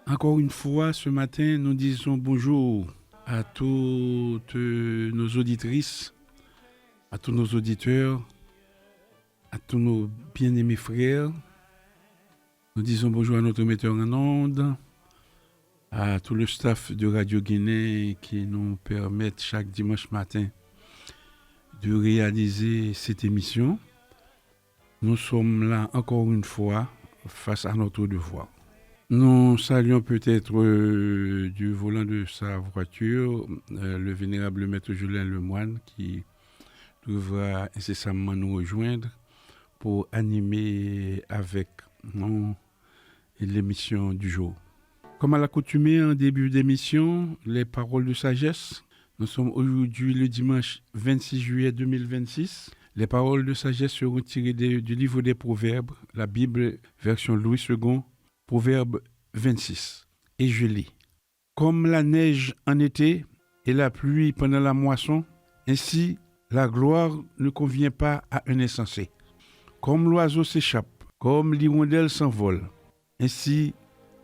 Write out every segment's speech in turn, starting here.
Encore une fois, ce matin, nous disons bonjour à toutes nos auditrices, à tous nos auditeurs, à tous nos bien-aimés frères. Nous disons bonjour à notre metteur en ondes, à tout le staff de Radio Guinée qui nous permettent chaque dimanche matin de réaliser cette émission. Nous sommes là encore une fois face à notre devoir. Nous saluons peut-être du volant de sa voiture le vénérable maître Julien Lemoine qui devra incessamment nous rejoindre pour animer avec nous l'émission du jour. Comme à l'accoutumée en début d'émission, les paroles de sagesse. Nous sommes aujourd'hui le dimanche 26 juillet 2026. Les paroles de sagesse seront tirées du livre des Proverbes, la Bible version Louis II, Proverbe 26. Et je lis. Comme la neige en été et la pluie pendant la moisson, ainsi la gloire ne convient pas à un insensé. Comme l'oiseau s'échappe, comme l'hirondelle s'envole, ainsi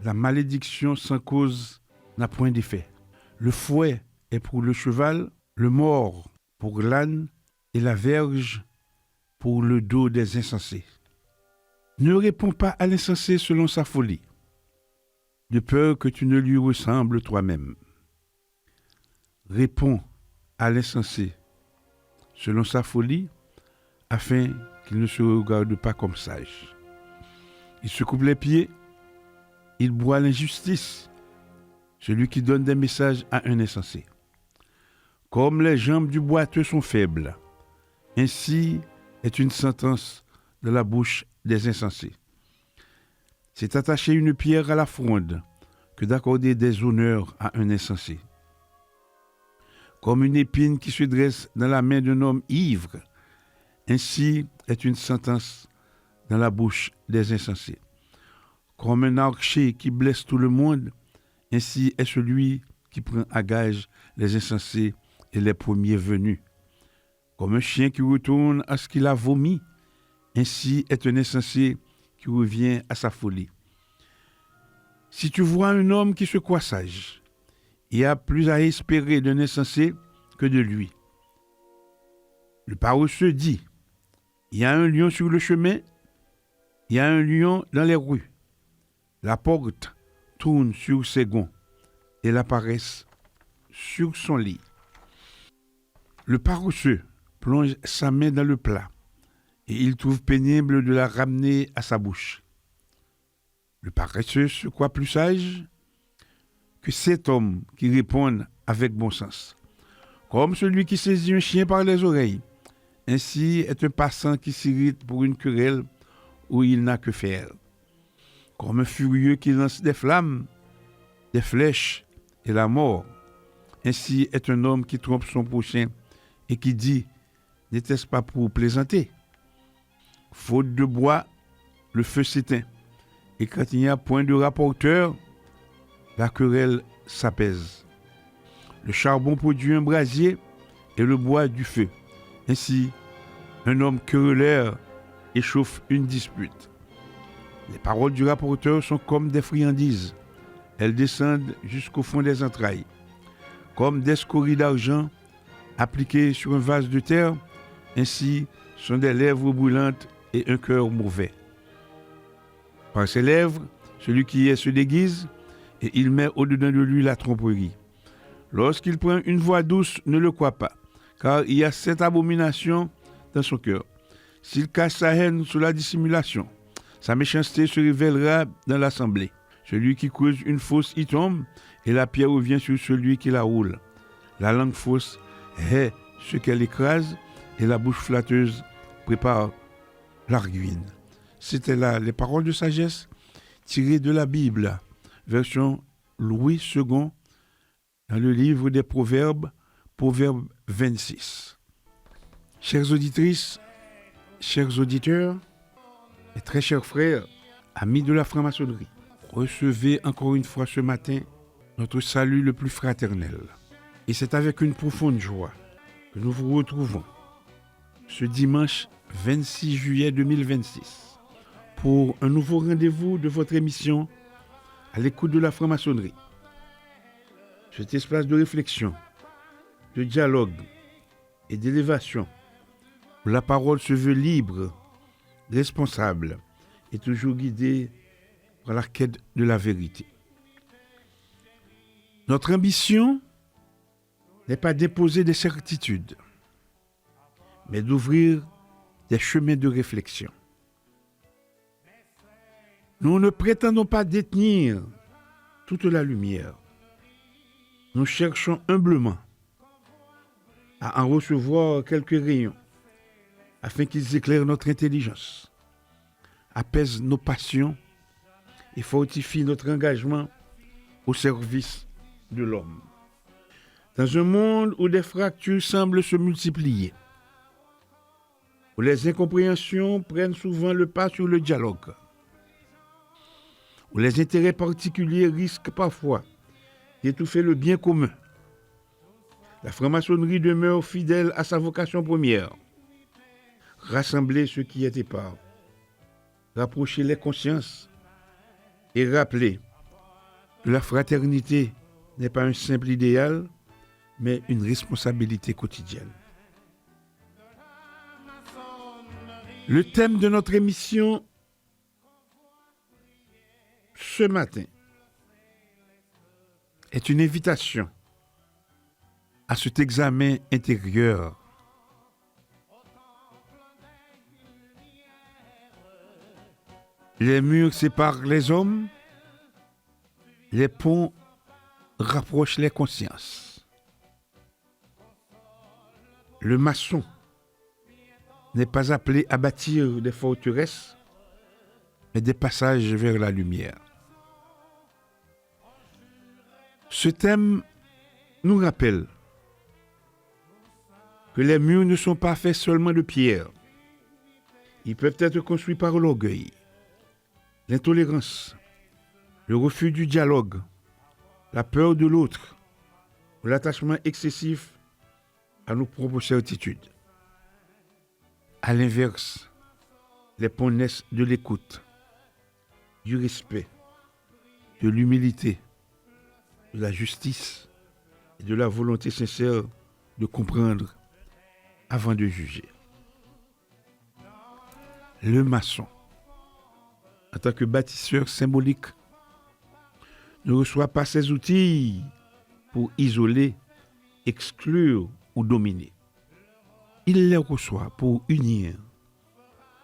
la malédiction sans cause n'a point d'effet. Le fouet est pour le cheval, le mors pour l'âne et la verge pour le dos des insensés. Ne réponds pas à l'insensé selon sa folie, de peur que tu ne lui ressembles toi-même. Réponds à l'insensé selon sa folie, afin qu'il ne se regarde pas comme sage. Il se coupe les pieds, il boit l'injustice, celui qui donne des messages à un insensé. Comme les jambes du boiteux sont faibles, ainsi est une sentence de la bouche des insensés. C'est attacher une pierre à la fronde que d'accorder des honneurs à un insensé. Comme une épine qui se dresse dans la main d'un homme ivre, ainsi est une sentence dans la bouche des insensés. Comme un archer qui blesse tout le monde, ainsi est celui qui prend à gage les insensés et les premiers venus. Comme un chien qui retourne à ce qu'il a vomi, ainsi est un insensé qui revient à sa folie. Si tu vois un homme qui se croit sage, il y a plus à espérer d'un insensé que de lui. Le paresseux dit, il y a un lion sur le chemin, il y a un lion dans les rues. La porte tourne sur ses gonds et la paresse sur son lit. Le paresseux plonge sa main dans le plat et il trouve pénible de la ramener à sa bouche. Le paresseux se croit plus sage que cet homme qui répond avec bon sens. Comme celui qui saisit un chien par les oreilles, ainsi est un passant qui s'irrite pour une querelle où il n'a que faire. Comme un furieux qui lance des flammes, des flèches et la mort, ainsi est un homme qui trompe son prochain et qui dit « N'était-ce pas pour plaisanter ?» Faute de bois, le feu s'éteint, et quand il n'y a point de rapporteur, la querelle s'apaise. Le charbon produit un brasier et le bois du feu. Ainsi, un homme querelleur échauffe une dispute. Les paroles du rapporteur sont comme des friandises. Elles descendent jusqu'au fond des entrailles. Comme des scories d'argent appliquées sur un vase de terre, ainsi sont des lèvres brûlantes et un cœur mauvais. Par ses lèvres, celui qui est se déguise, et il met au-dedans de lui la tromperie. Lorsqu'il prend une voix douce, ne le crois pas, car il y a cette abomination dans son cœur. S'il cache sa haine sous la dissimulation, sa méchanceté se révélera dans l'assemblée. Celui qui creuse une fosse y tombe, et la pierre revient sur celui qui la roule. La langue fausse hait ce qu'elle écrase, et la bouche flatteuse prépare la ruine. C'était là les paroles de sagesse tirées de la Bible, version Louis II, dans le livre des Proverbes, Proverbe 26. Chères auditrices, chers auditeurs, et très chers frères, amis de la franc-maçonnerie, recevez encore une fois ce matin notre salut le plus fraternel. Et c'est avec une profonde joie que nous vous retrouvons ce dimanche 26 juillet 2026 pour un nouveau rendez-vous de votre émission à l'écoute de la franc-maçonnerie. Cet espace de réflexion, de dialogue et d'élévation, où la parole se veut libre, responsable et toujours guidée par la quête de la vérité. Notre ambition n'est pas d'imposer des certitudes, mais d'ouvrir des chemins de réflexion. Nous ne prétendons pas détenir toute la lumière. Nous cherchons humblement à en recevoir quelques rayons afin qu'ils éclairent notre intelligence, apaisent nos passions et fortifient notre engagement au service de l'homme. Dans un monde où des fractures semblent se multiplier, où les incompréhensions prennent souvent le pas sur le dialogue, où les intérêts particuliers risquent parfois d'étouffer le bien commun, la franc-maçonnerie demeure fidèle à sa vocation première: rassembler ce qui est épars, rapprocher les consciences et rappeler que la fraternité n'est pas un simple idéal, mais une responsabilité quotidienne. Le thème de notre émission ce matin est une invitation à cet examen intérieur. Les murs séparent les hommes, les ponts rapprochent les consciences. Le maçon n'est pas appelé à bâtir des forteresses, mais des passages vers la lumière. Ce thème nous rappelle que les murs ne sont pas faits seulement de pierre. Ils peuvent être construits par l'orgueil, l'intolérance, le refus du dialogue, la peur de l'autre ou l'attachement excessif à nos propres certitudes. À l'inverse, les ponts naissent de l'écoute, du respect, de l'humilité, de la justice et de la volonté sincère de comprendre avant de juger. Le maçon, en tant que bâtisseur symbolique, ne reçoit pas ses outils pour isoler, exclure ou dominer. Il les reçoit pour unir,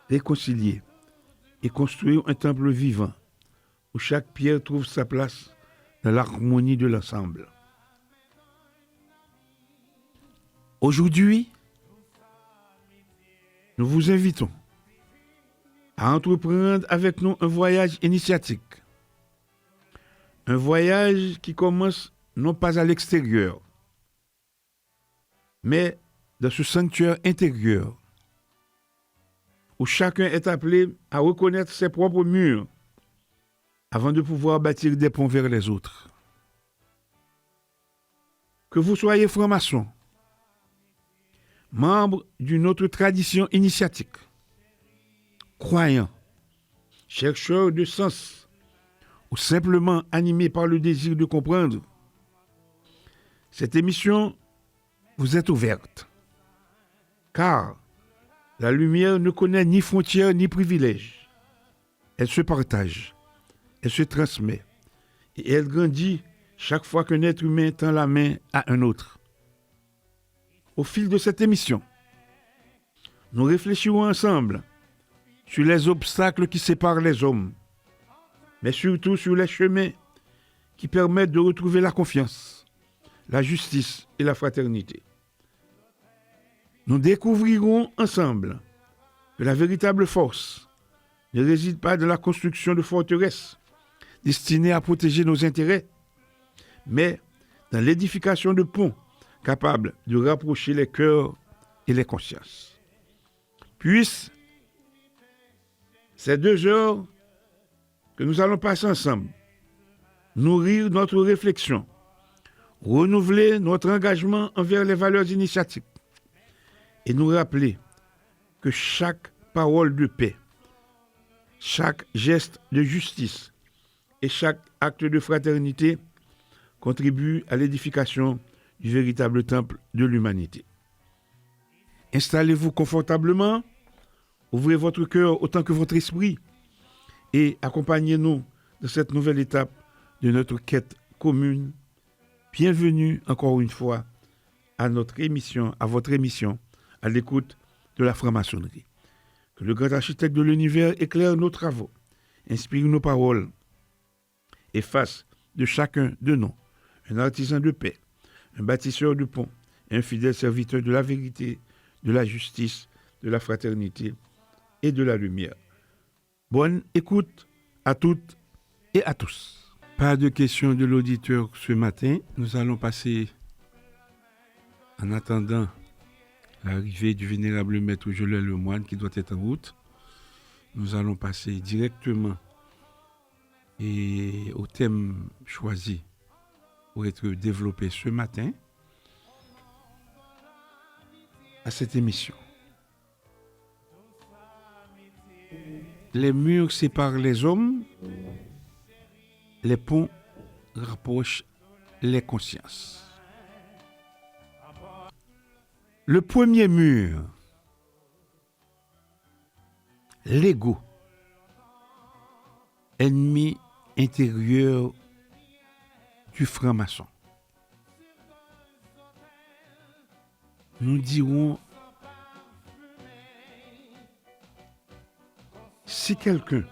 réconcilier et construire un temple vivant où chaque pierre trouve sa place dans l'harmonie de l'ensemble. Aujourd'hui, nous vous invitons à entreprendre avec nous un voyage initiatique. Un voyage qui commence non pas à l'extérieur, mais dans ce sanctuaire intérieur, où chacun est appelé à reconnaître ses propres murs avant de pouvoir bâtir des ponts vers les autres. Que vous soyez franc-maçon, membre d'une autre tradition initiatique, croyant, chercheur de sens, ou simplement animé par le désir de comprendre, cette émission vous est ouverte. Car la lumière ne connaît ni frontières ni privilèges. Elle se partage, elle se transmet et elle grandit chaque fois qu'un être humain tend la main à un autre. Au fil de cette émission, nous réfléchirons ensemble sur les obstacles qui séparent les hommes, mais surtout sur les chemins qui permettent de retrouver la confiance, la justice et la fraternité. Nous découvrirons ensemble que la véritable force ne réside pas dans la construction de forteresses destinées à protéger nos intérêts, mais dans l'édification de ponts capables de rapprocher les cœurs et les consciences. Puisse ces 2 heures que nous allons passer ensemble nourrir notre réflexion, renouveler notre engagement envers les valeurs initiatiques et nous rappeler que chaque parole de paix, chaque geste de justice et chaque acte de fraternité contribue à l'édification du véritable temple de l'humanité. Installez-vous confortablement, ouvrez votre cœur autant que votre esprit et accompagnez-nous dans cette nouvelle étape de notre quête commune. Bienvenue encore une fois à notre émission, à votre émission, à l'écoute de la franc-maçonnerie. Que le grand architecte de l'univers éclaire nos travaux, inspire nos paroles et fasse de chacun de nous un artisan de paix, un bâtisseur de ponts, un fidèle serviteur de la vérité, de la justice, de la fraternité et de la lumière. Bonne écoute à toutes et à tous. Pas de questions de l'auditeur ce matin. Nous allons passer, en attendant l'arrivée du vénérable maître Joël Lemoine qui doit être en route, nous allons passer directement au thème choisi pour être développé ce matin à cette émission. Les murs séparent les hommes, les ponts rapprochent les consciences. Le premier mur, l'ego, ennemi intérieur du franc-maçon. Nous dirons, si quelqu'un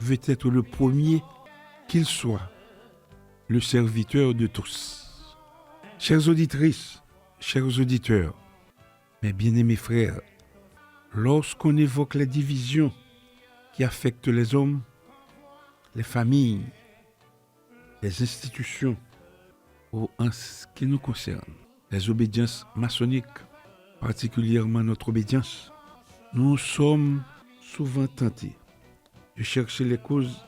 veut être le premier, qu'il soit le serviteur de tous. Chères auditrices, chers auditeurs, mes bien-aimés frères, lorsqu'on évoque les divisions qui affectent les hommes, les familles, les institutions, ou en ce qui nous concerne, les obédiences maçonniques, particulièrement notre obédience, nous sommes souvent tentés de chercher les causes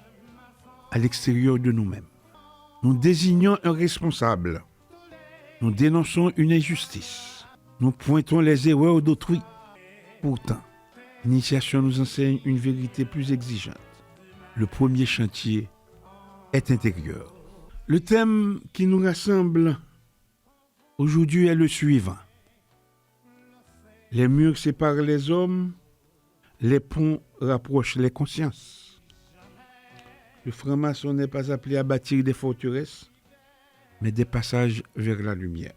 à l'extérieur de nous-mêmes. Nous désignons un responsable. Nous dénonçons une injustice. Nous pointons les erreurs d'autrui. Pourtant, l'initiation nous enseigne une vérité plus exigeante. Le premier chantier est intérieur. Le thème qui nous rassemble aujourd'hui est le suivant. Les murs séparent les hommes, les ponts rapprochent les consciences. Le franc-maçon n'est pas appelé à bâtir des forteresses, mais des passages vers la lumière.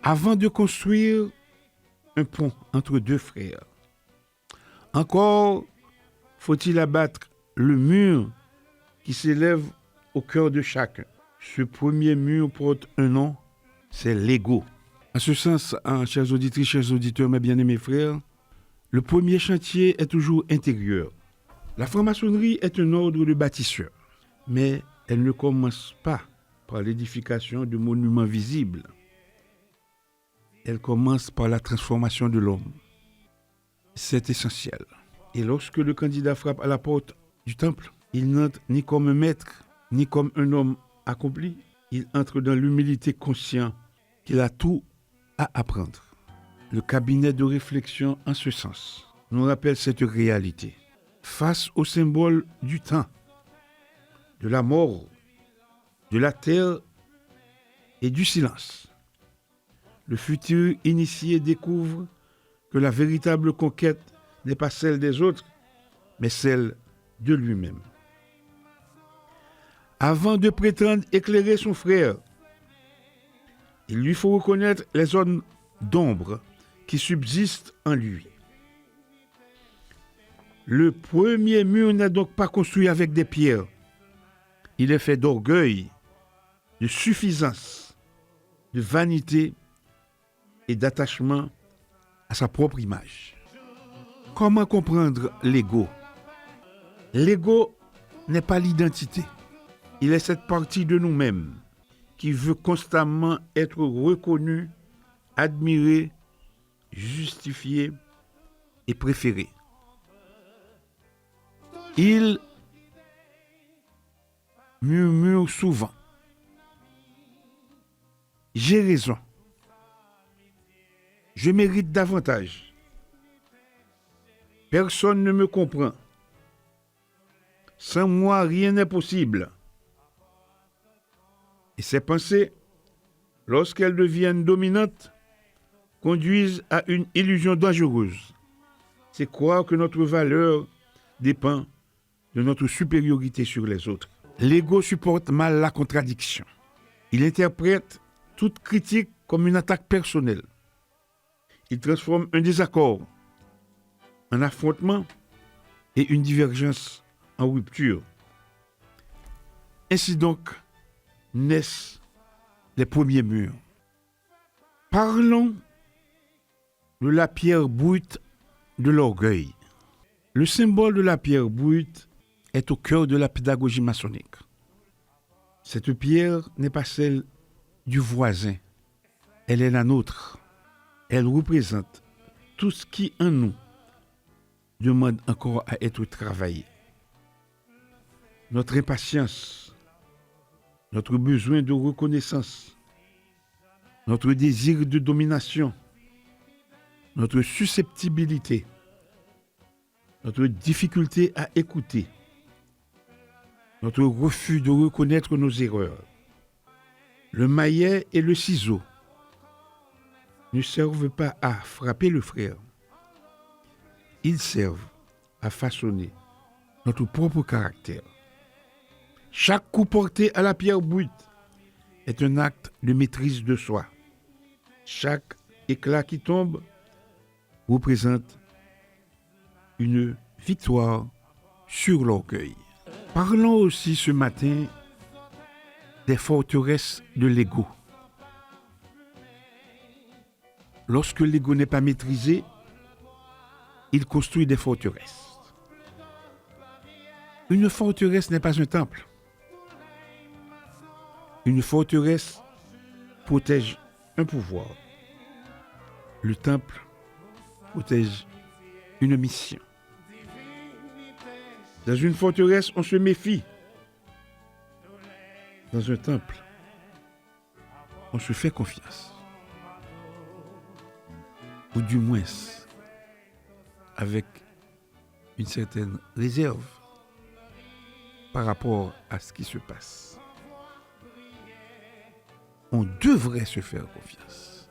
Avant de construire un pont entre deux frères, encore faut-il abattre le mur qui s'élève au cœur de chacun. Ce premier mur porte un nom, c'est l'ego. En ce sens, chers auditrices, chers auditeurs, mes bien-aimés frères, le premier chantier est toujours intérieur. La franc-maçonnerie est un ordre de bâtisseurs, mais elle ne commence pas par l'édification de monuments visibles. Elle commence par la transformation de l'homme. C'est essentiel. Et lorsque le candidat frappe à la porte du temple, il n'entre ni comme un maître, ni comme un homme accompli. Il entre dans l'humilité conscient qu'il a tout à apprendre. Le cabinet de réflexion en ce sens nous rappelle cette réalité. Face au symbole du temps, de la mort, de la terre et du silence, le futur initié découvre que la véritable conquête n'est pas celle des autres, mais celle de lui-même. Avant de prétendre éclairer son frère, il lui faut reconnaître les zones d'ombre qui subsistent en lui. Le premier mur n'est donc pas construit avec des pierres. Il est fait d'orgueil, de suffisance, de vanité et d'attachement à sa propre image. Comment comprendre l'ego? L'ego n'est pas l'identité. Il est cette partie de nous-mêmes qui veut constamment être reconnue, admirée, justifiée et préférée. Il murmure souvent. J'ai raison. Je mérite davantage. Personne ne me comprend. Sans moi, rien n'est possible. Et ces pensées, lorsqu'elles deviennent dominantes, conduisent à une illusion dangereuse. C'est croire que notre valeur dépend de notre supériorité sur les autres. L'ego supporte mal la contradiction. Il interprète toute critique comme une attaque personnelle. Il transforme un désaccord en affrontement et une divergence en rupture. Ainsi donc naissent les premiers murs. Parlons de la pierre brute de l'orgueil. Le symbole de la pierre brute est au cœur de la pédagogie maçonnique. Cette pierre n'est pas celle du voisin, elle est la nôtre. Elle représente tout ce qui en nous demande encore à être travaillé. Notre impatience, notre besoin de reconnaissance, notre désir de domination, notre susceptibilité, notre difficulté à écouter, notre refus de reconnaître nos erreurs. Le maillet et le ciseau ne servent pas à frapper le frère. Ils servent à façonner notre propre caractère. Chaque coup porté à la pierre brute est un acte de maîtrise de soi. Chaque éclat qui tombe représente une victoire sur l'orgueil. Parlons aussi ce matin des forteresses de l'ego. Lorsque l'ego n'est pas maîtrisé, il construit des forteresses. Une forteresse n'est pas un temple. Une forteresse protège un pouvoir. Le temple protège une mission. Dans une forteresse, on se méfie. Dans un temple, on se fait confiance. Ou du moins, avec une certaine réserve par rapport à ce qui se passe. On devrait se faire confiance.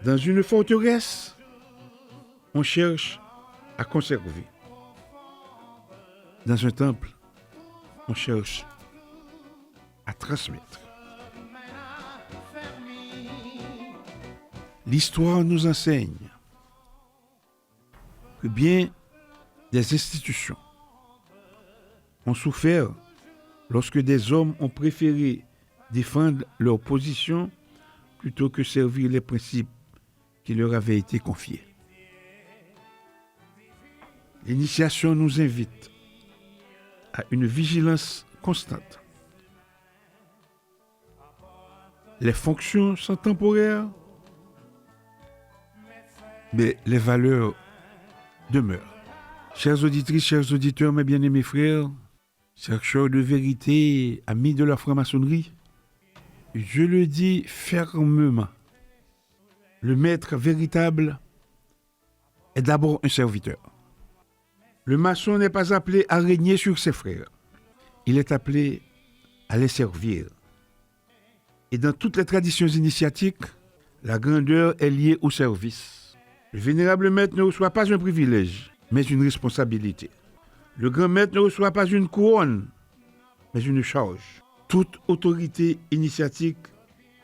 Dans une forteresse, on cherche à conserver. Dans un temple, on cherche à transmettre. L'histoire nous enseigne que bien des institutions ont souffert lorsque des hommes ont préféré défendre leur position plutôt que servir les principes qui leur avaient été confiés. L'initiation nous invite à une vigilance constante. Les fonctions sont temporaires, mais les valeurs demeurent. Chères auditrices, chers auditeurs, mes bien-aimés frères, chercheurs de vérité, amis de la franc-maçonnerie, je le dis fermement, le maître véritable est d'abord un serviteur. Le maçon n'est pas appelé à régner sur ses frères. Il est appelé à les servir. Et dans toutes les traditions initiatiques, la grandeur est liée au service. Le vénérable maître ne reçoit pas un privilège, mais une responsabilité. Le grand maître ne reçoit pas une couronne, mais une charge. Toute autorité initiatique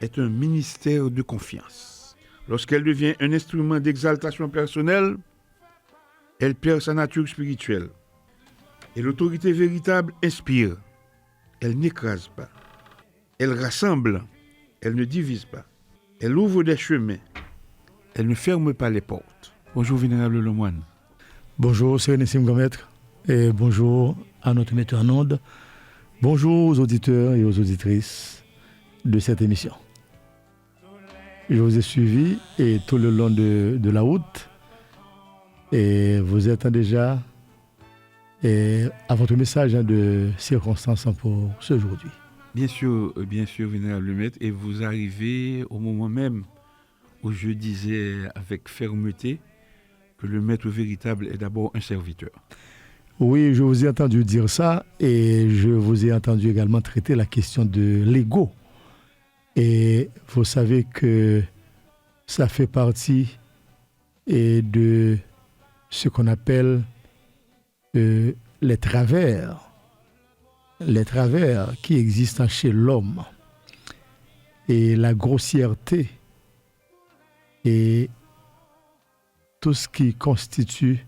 est un ministère de confiance. Lorsqu'elle devient un instrument d'exaltation personnelle, elle perd sa nature spirituelle. Et l'autorité véritable inspire. Elle n'écrase pas. Elle rassemble. Elle ne divise pas. Elle ouvre des chemins. Elle ne ferme pas les portes. Bonjour, Vénérable Lemoine. Bonjour, Sérénissime Grand Maître. Et bonjour à notre metteur en onde. Bonjour aux auditeurs et aux auditrices de cette émission. Je vous ai suivi et tout le long de la route. Et vous êtes déjà à votre message de circonstance pour ce jour-là. Bien sûr, Vénérable Maître. Et vous arrivez au moment même où je disais avec fermeté que le maître véritable est d'abord un serviteur. Oui, je vous ai entendu dire ça et je vous ai entendu également traiter la question de l'ego. Et vous savez que ça fait partie de ce qu'on appelle les travers qui existent chez l'homme et la grossièreté et tout ce qui constitue,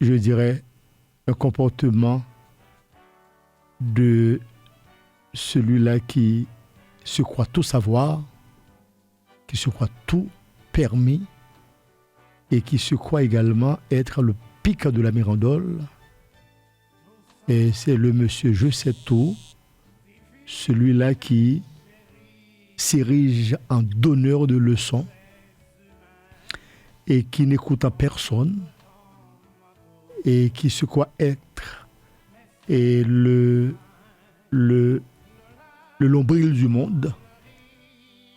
je dirais, un comportement de celui-là qui se croit tout savoir, qui se croit tout permis et qui se croit également être le pic de la mirandole. Et c'est le monsieur je sais tout, celui-là qui s'érige en donneur de leçons et qui n'écoute à personne et qui se croit être et le nombril du monde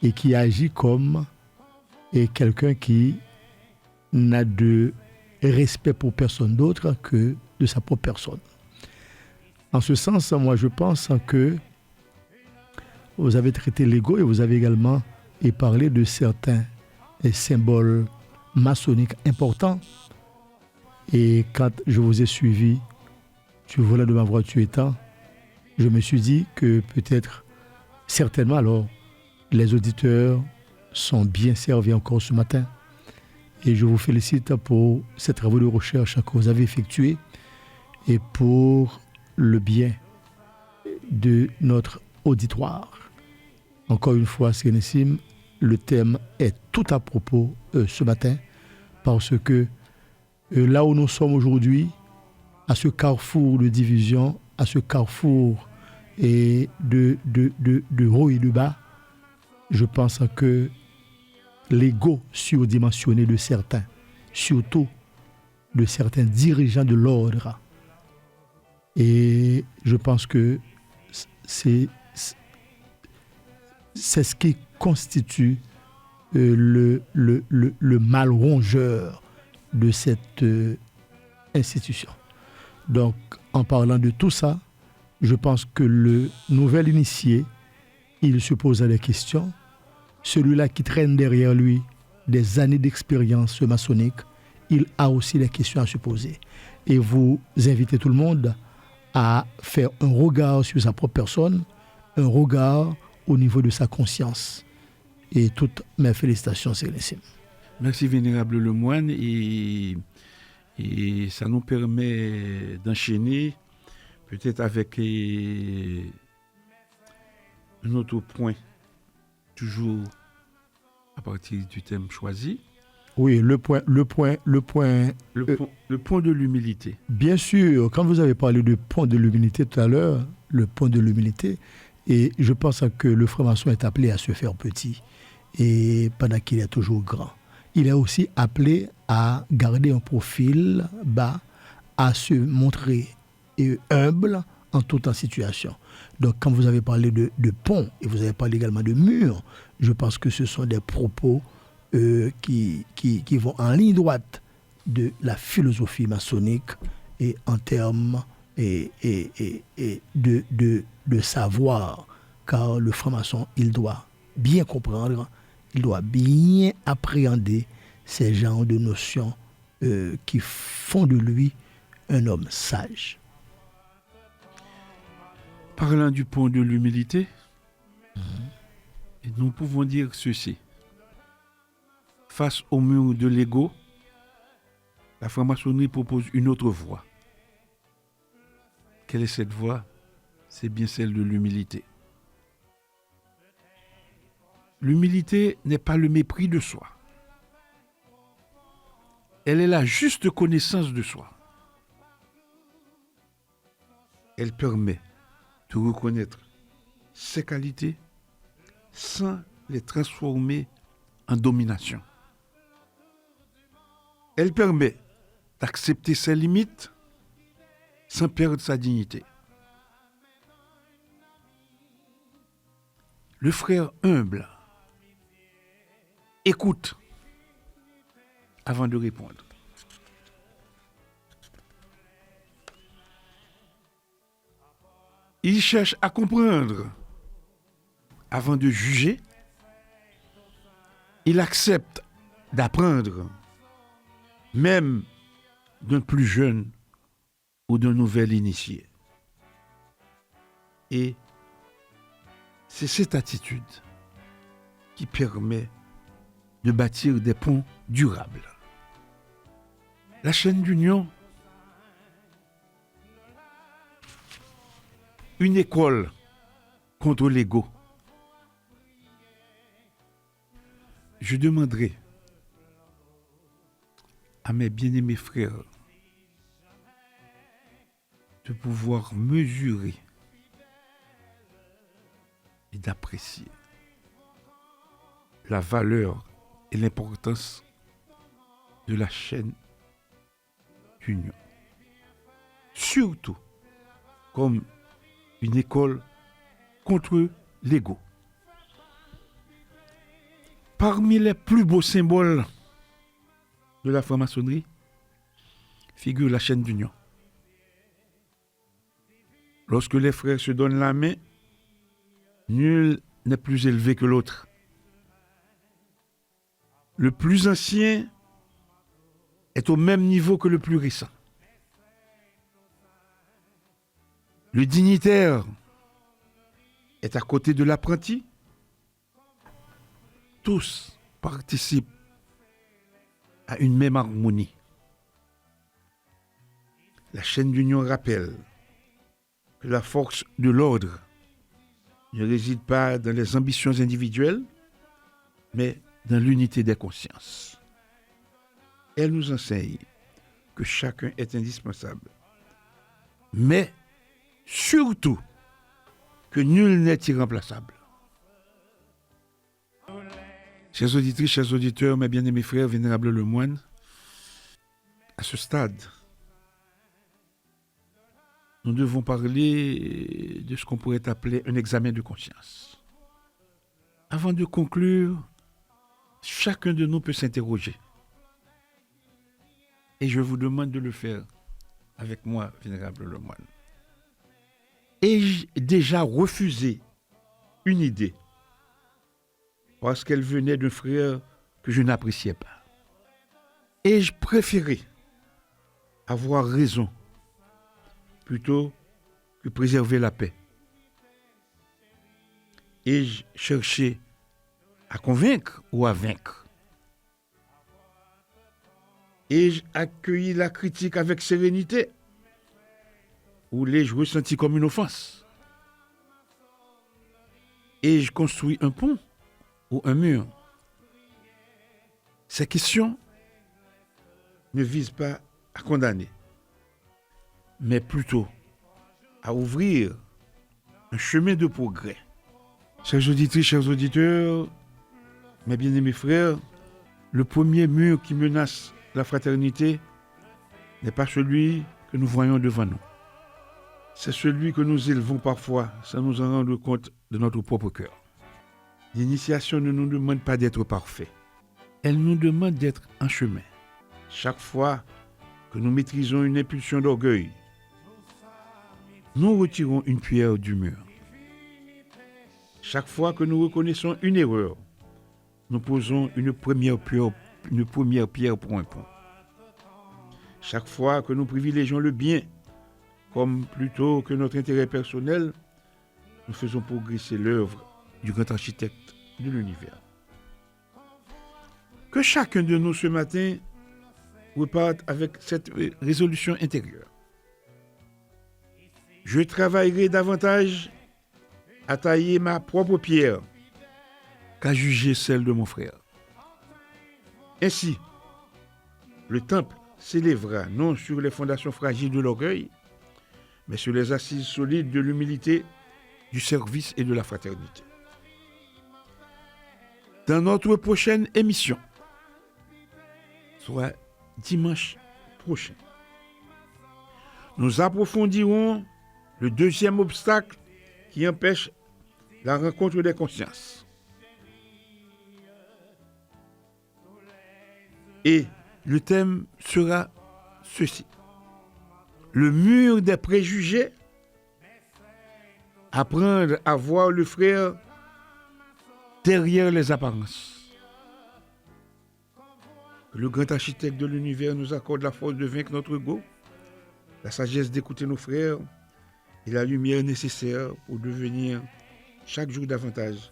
et qui agit comme quelqu'un qui n'a de respect pour personne d'autre que de sa propre personne. En ce sens, moi je pense que vous avez traité l'ego et vous avez également parlé de certains symboles maçonniques importants. Et quand je vous ai suivi sur le volant de ma voiture étant, je me suis dit que peut-être, certainement alors, les auditeurs sont bien servis encore ce matin. Et je vous félicite pour ces travaux de recherche que vous avez effectués et pour le bien de notre auditoire. Encore une fois, Sérénissime, le thème est tout à propos ce matin parce que là où nous sommes aujourd'hui, à ce carrefour de division, à ce carrefour de haut et de bas, je pense que l'ego surdimensionné de certains, surtout de certains dirigeants de l'ordre, et je pense que c'est ce qui constitue le mal rongeur de cette institution. Donc, en parlant de tout ça, je pense que le nouvel initié, il se pose des questions. Celui-là qui traîne derrière lui des années d'expérience maçonnique, il a aussi des questions à se poser. Et vous invitez tout le monde à faire un regard sur sa propre personne, un regard au niveau de sa conscience. Et toutes mes félicitations, Sérénissime. Merci, Vénérable Lemoine. Et ça nous permet d'enchaîner peut-être avec un autre point, toujours à partir du thème choisi. Oui, le point Le point de l'humilité. Bien sûr, quand vous avez parlé du point de l'humilité tout à l'heure, le point de l'humilité, et je pense que le franc-maçon est appelé à se faire petit, et pendant qu'il est toujours grand. Il est aussi appelé à garder un profil bas, à se montrer humble en toute situation. Donc, quand vous avez parlé de pont, et vous avez parlé également de mur, je pense que ce sont des propos qui vont en ligne droite de la philosophie maçonnique et en termes de savoir, car le franc-maçon, il doit bien comprendre, il doit bien appréhender ces genres de notions qui font de lui un homme sage. Parlant du point de l'humilité, nous pouvons dire ceci. Face au mur de l'ego, la franc-maçonnerie propose une autre voie. Quelle est cette voie? C'est bien celle de l'humilité. L'humilité n'est pas le mépris de soi. Elle est la juste connaissance de soi. Elle permet de reconnaître ses qualités sans les transformer en domination. Elle permet d'accepter ses limites sans perdre sa dignité. Le frère humble écoute avant de répondre. Il cherche à comprendre avant de juger. Il accepte d'apprendre, même d'un plus jeune ou d'un nouvel initié. Et c'est cette attitude qui permet de bâtir des ponts durables. La chaîne d'union, une école contre l'ego. Je demanderai à mes bien-aimés frères de pouvoir mesurer et d'apprécier la valeur et l'importance de la chaîne d'union. Surtout comme une école contre l'ego. Parmi les plus beaux symboles de la franc-maçonnerie figure la chaîne d'union. Lorsque les frères se donnent la main, nul n'est plus élevé que l'autre. Le plus ancien est au même niveau que le plus récent. Le dignitaire est à côté de l'apprenti. Tous participent à une même harmonie. La chaîne d'union rappelle que la force de l'ordre ne réside pas dans les ambitions individuelles, mais dans l'unité des consciences. Elle nous enseigne que chacun est indispensable, mais surtout que nul n'est irremplaçable. Chers auditrices, chers auditeurs, mes bien-aimés frères, vénérables lemoines, à ce stade, nous devons parler de ce qu'on pourrait appeler un examen de conscience. Avant de conclure, chacun de nous peut s'interroger. Et je vous demande de le faire avec moi, vénérable lemoine. Ai-je déjà refusé une idée parce qu'elle venait d'un frère que je n'appréciais pas? Ai-je préféré avoir raison plutôt que préserver la paix? Ai-je cherché à convaincre ou à vaincre? Ai-je accueilli la critique avec sérénité ou l'ai-je ressenti comme une offense? Ai-je construit un pont ou un mur? Ces questions ne visent pas à condamner, mais plutôt à ouvrir un chemin de progrès. Chers auditrices, chers auditeurs, mes bien-aimés frères, le premier mur qui menace la fraternité n'est pas celui que nous voyons devant nous. C'est celui que nous élevons parfois sans nous en rendre compte de notre propre cœur. L'initiation ne nous demande pas d'être parfaits. Elle nous demande d'être en chemin. Chaque fois que nous maîtrisons une impulsion d'orgueil, nous retirons une pierre du mur. Chaque fois que nous reconnaissons une erreur, nous posons une première pierre pour un pont. Chaque fois que nous privilégions le bien, comme plutôt que notre intérêt personnel, nous faisons progresser l'œuvre du grand architecte de l'univers. Que chacun de nous ce matin reparte avec cette résolution intérieure. Je travaillerai davantage à tailler ma propre pierre qu'à juger celle de mon frère. Ainsi, le temple s'élèvera non sur les fondations fragiles de l'orgueil, mais sur les assises solides de l'humilité, du service et de la fraternité. Dans notre prochaine émission, soit dimanche prochain, nous approfondirons le deuxième obstacle qui empêche la rencontre des consciences. Et le thème sera ceci. Le mur des préjugés, apprendre à voir le frère derrière les apparences. Que le grand architecte de l'univers nous accorde la force de vaincre notre ego, la sagesse d'écouter nos frères et la lumière nécessaire pour devenir chaque jour davantage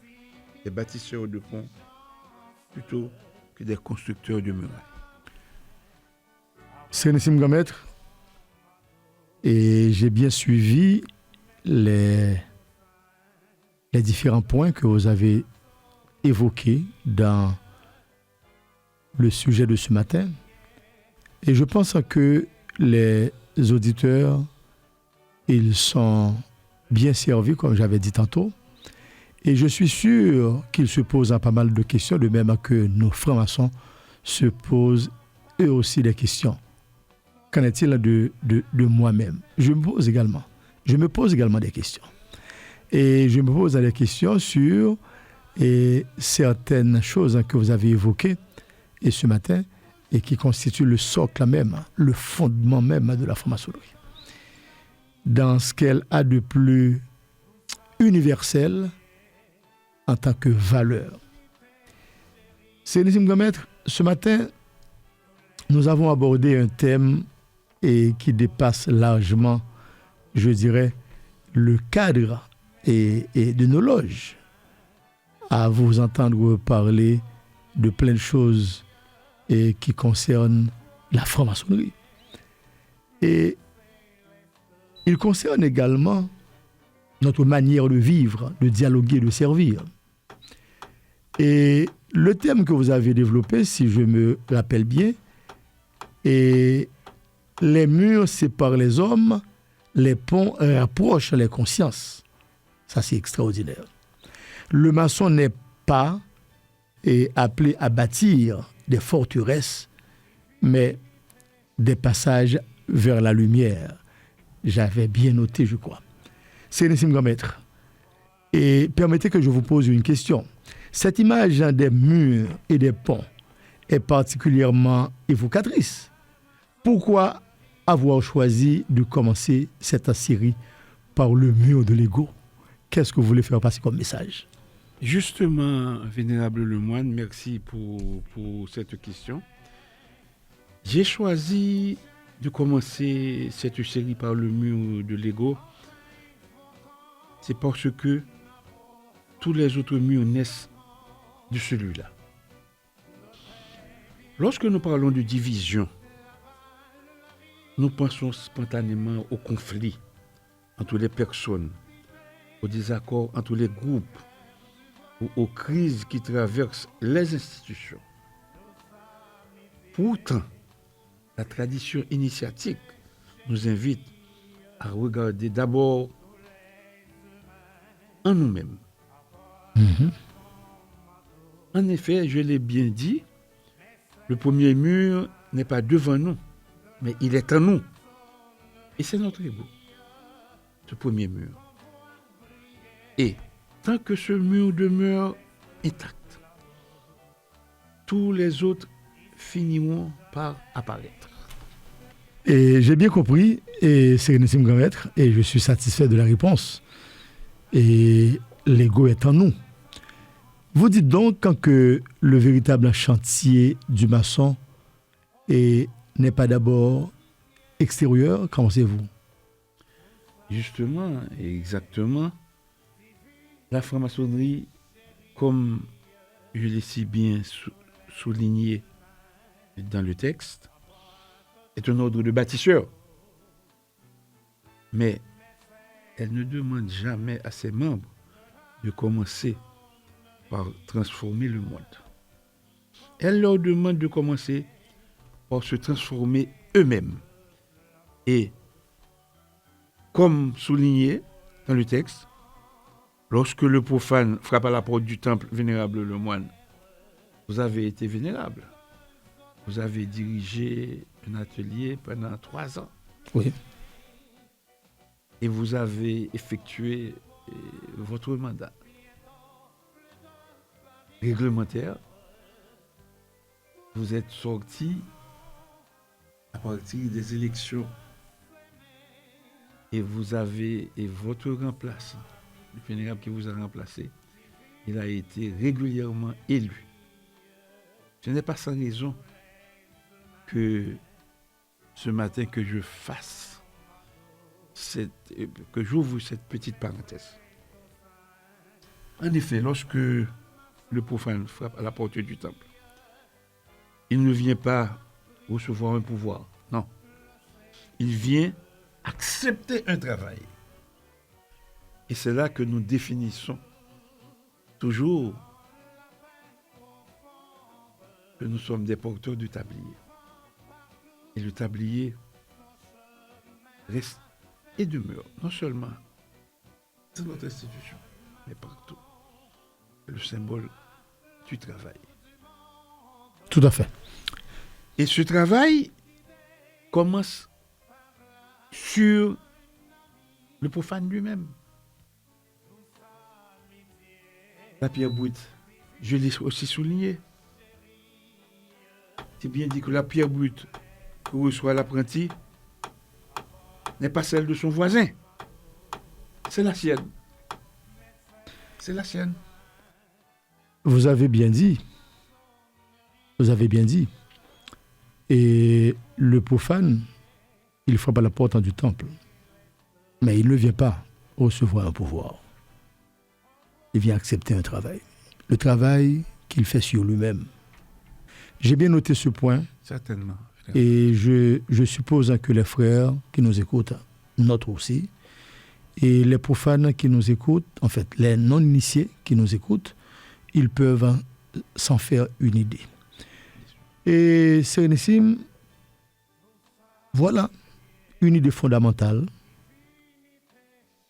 des bâtisseurs de ponts plutôt que des constructeurs de murailles. Sérénissime grand maître, et j'ai bien suivi les différents points que vous avez évoqués dans le sujet de ce matin. Et je pense que les auditeurs, ils sont bien servis, comme j'avais dit tantôt. Et je suis sûr qu'ils se posent pas mal de questions, de même que nos francs-maçons se posent eux aussi des questions. Qu'en est-il de moi-même? Je me pose également des questions. Et je me pose des questions sur certaines choses que vous avez évoquées et ce matin et qui constituent le socle même, le fondement même de la franc-maçonnerie. Dans ce qu'elle a de plus universel en tant que valeur. Sérénissime grand maître, ce matin, nous avons abordé un thème qui dépasse largement, je dirais, le cadre et de nos loges. À vous entendre parler de plein de choses qui concernent la franc-maçonnerie. Et il concerne également notre manière de vivre, de dialoguer, de servir. Et le thème que vous avez développé, si je me rappelle bien, est les murs séparent les hommes, les ponts rapprochent les consciences. Ça, c'est extraordinaire. Le maçon n'est pas appelé à bâtir des forteresses, mais des passages vers la lumière. J'avais bien noté, je crois. Sérénissime grand maître, et permettez que je vous pose une question. Cette image des murs et des ponts est particulièrement évocatrice. Pourquoi avoir choisi de commencer cette série par le mur de l'ego? Qu'est-ce que vous voulez faire passer comme message? Justement, Vénérable Lemoine, merci pour cette question. J'ai choisi de commencer cette série par le mur de l'ego. C'est parce que tous les autres murs naissent de celui-là. Lorsque nous parlons de division, nous pensons spontanément au conflit entre les personnes, au désaccord entre les groupes ou aux crises qui traversent les institutions. Pourtant, la tradition initiatique nous invite à regarder d'abord en nous-mêmes. En effet, je l'ai bien dit, le premier mur n'est pas devant nous, mais il est en nous. Et c'est notre ego, ce premier mur. Et tant que ce mur demeure intact, tous les autres finiront par apparaître. Et j'ai bien compris, et Sérénissime grand maître, et je suis satisfait de la réponse. Et l'ego est en nous. Vous dites donc que le véritable chantier du maçon n'est pas d'abord extérieur, qu'en pensez-vous? Justement, et exactement, la franc-maçonnerie, comme je l'ai si bien souligné dans le texte, est un ordre de bâtisseur. Mais elle ne demande jamais à ses membres de commencer par transformer le monde. Elle leur demande de commencer par se transformer eux-mêmes. Et, comme souligné dans le texte, lorsque le profane frappe à la porte du temple, Vénérable Lemoine, vous avez été vénérable. Vous avez dirigé un atelier pendant 3 ans. Oui. Et vous avez effectué votre mandat réglementaire. Vous êtes sorti à partir des élections, et vous avez, et votre remplaçant, le vénérable qui vous a remplacé, il a été régulièrement élu. Ce n'est pas sans raison que ce matin que je fasse, que j'ouvre cette petite parenthèse. En effet, lorsque le profane frappe à la porte du temple, il ne vient pas recevoir un pouvoir, non. Il vient accepter un travail. Et c'est là que nous définissons toujours que nous sommes des porteurs du tablier. Et le tablier reste et demeure, non seulement dans notre institution, mais partout. Le symbole du travail. Tout à fait. Et ce travail commence sur le profane lui-même. La pierre brute, je l'ai aussi souligné. C'est bien dit que la pierre brute que reçoit l'apprenti n'est pas celle de son voisin. C'est la sienne. C'est la sienne. Vous avez bien dit. Vous avez bien dit. Et le profane, il frappe à la porte du temple. Mais il ne vient pas recevoir un pouvoir. Il vient accepter un travail. Le travail qu'il fait sur lui-même. J'ai bien noté ce point. Certainement. Et je suppose que les frères qui nous écoutent notent aussi. Et les profanes qui nous écoutent, en fait, les non-initiés qui nous écoutent, ils peuvent s'en faire une idée. Et Sérénissime, voilà une idée fondamentale.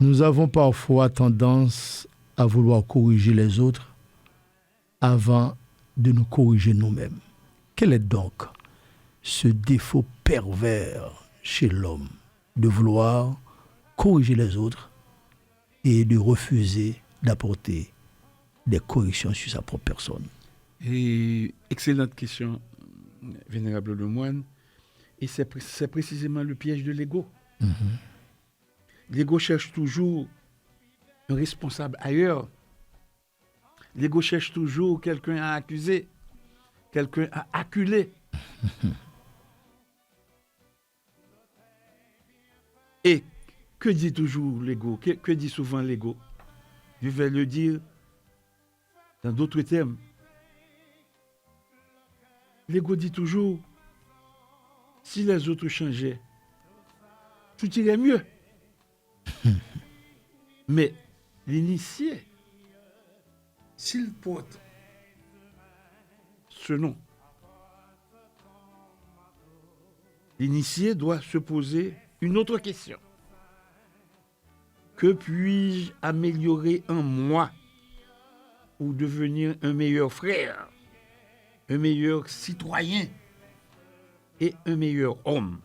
Nous avons parfois tendance à vouloir corriger les autres avant de nous corriger nous-mêmes. Quel est donc ce défaut pervers chez l'homme de vouloir corriger les autres et de refuser d'apporter des corrections sur sa propre personne? Et excellente question, Vénérable Lemoine. Et c'est précisément le piège de l'ego. L'ego cherche toujours un responsable ailleurs. L'ego cherche toujours quelqu'un à accuser, quelqu'un à acculer. Et que dit toujours l'ego? Que dit souvent l'ego? Je vais le dire dans d'autres termes. L'ego dit toujours, si les autres changeaient, tout irait mieux. Mais l'initié, s'il porte ce nom, l'initié doit se poser une autre question. Que puis-je améliorer en moi pour devenir un meilleur frère, un meilleur citoyen et un meilleur homme?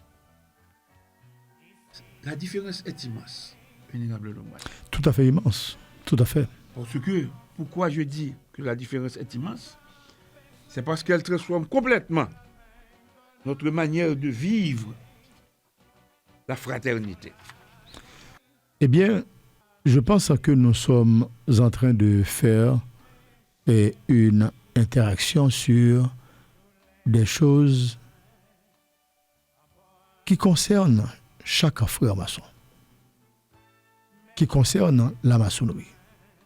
La différence est immense, Vénérable Lemoine. Tout à fait immense, tout à fait. Parce que, pourquoi je dis que la différence est immense? C'est parce qu'elle transforme complètement notre manière de vivre la fraternité. Eh bien, je pense que nous sommes en train de faire une interaction sur des choses qui concernent chaque frère maçon, qui concernent la maçonnerie,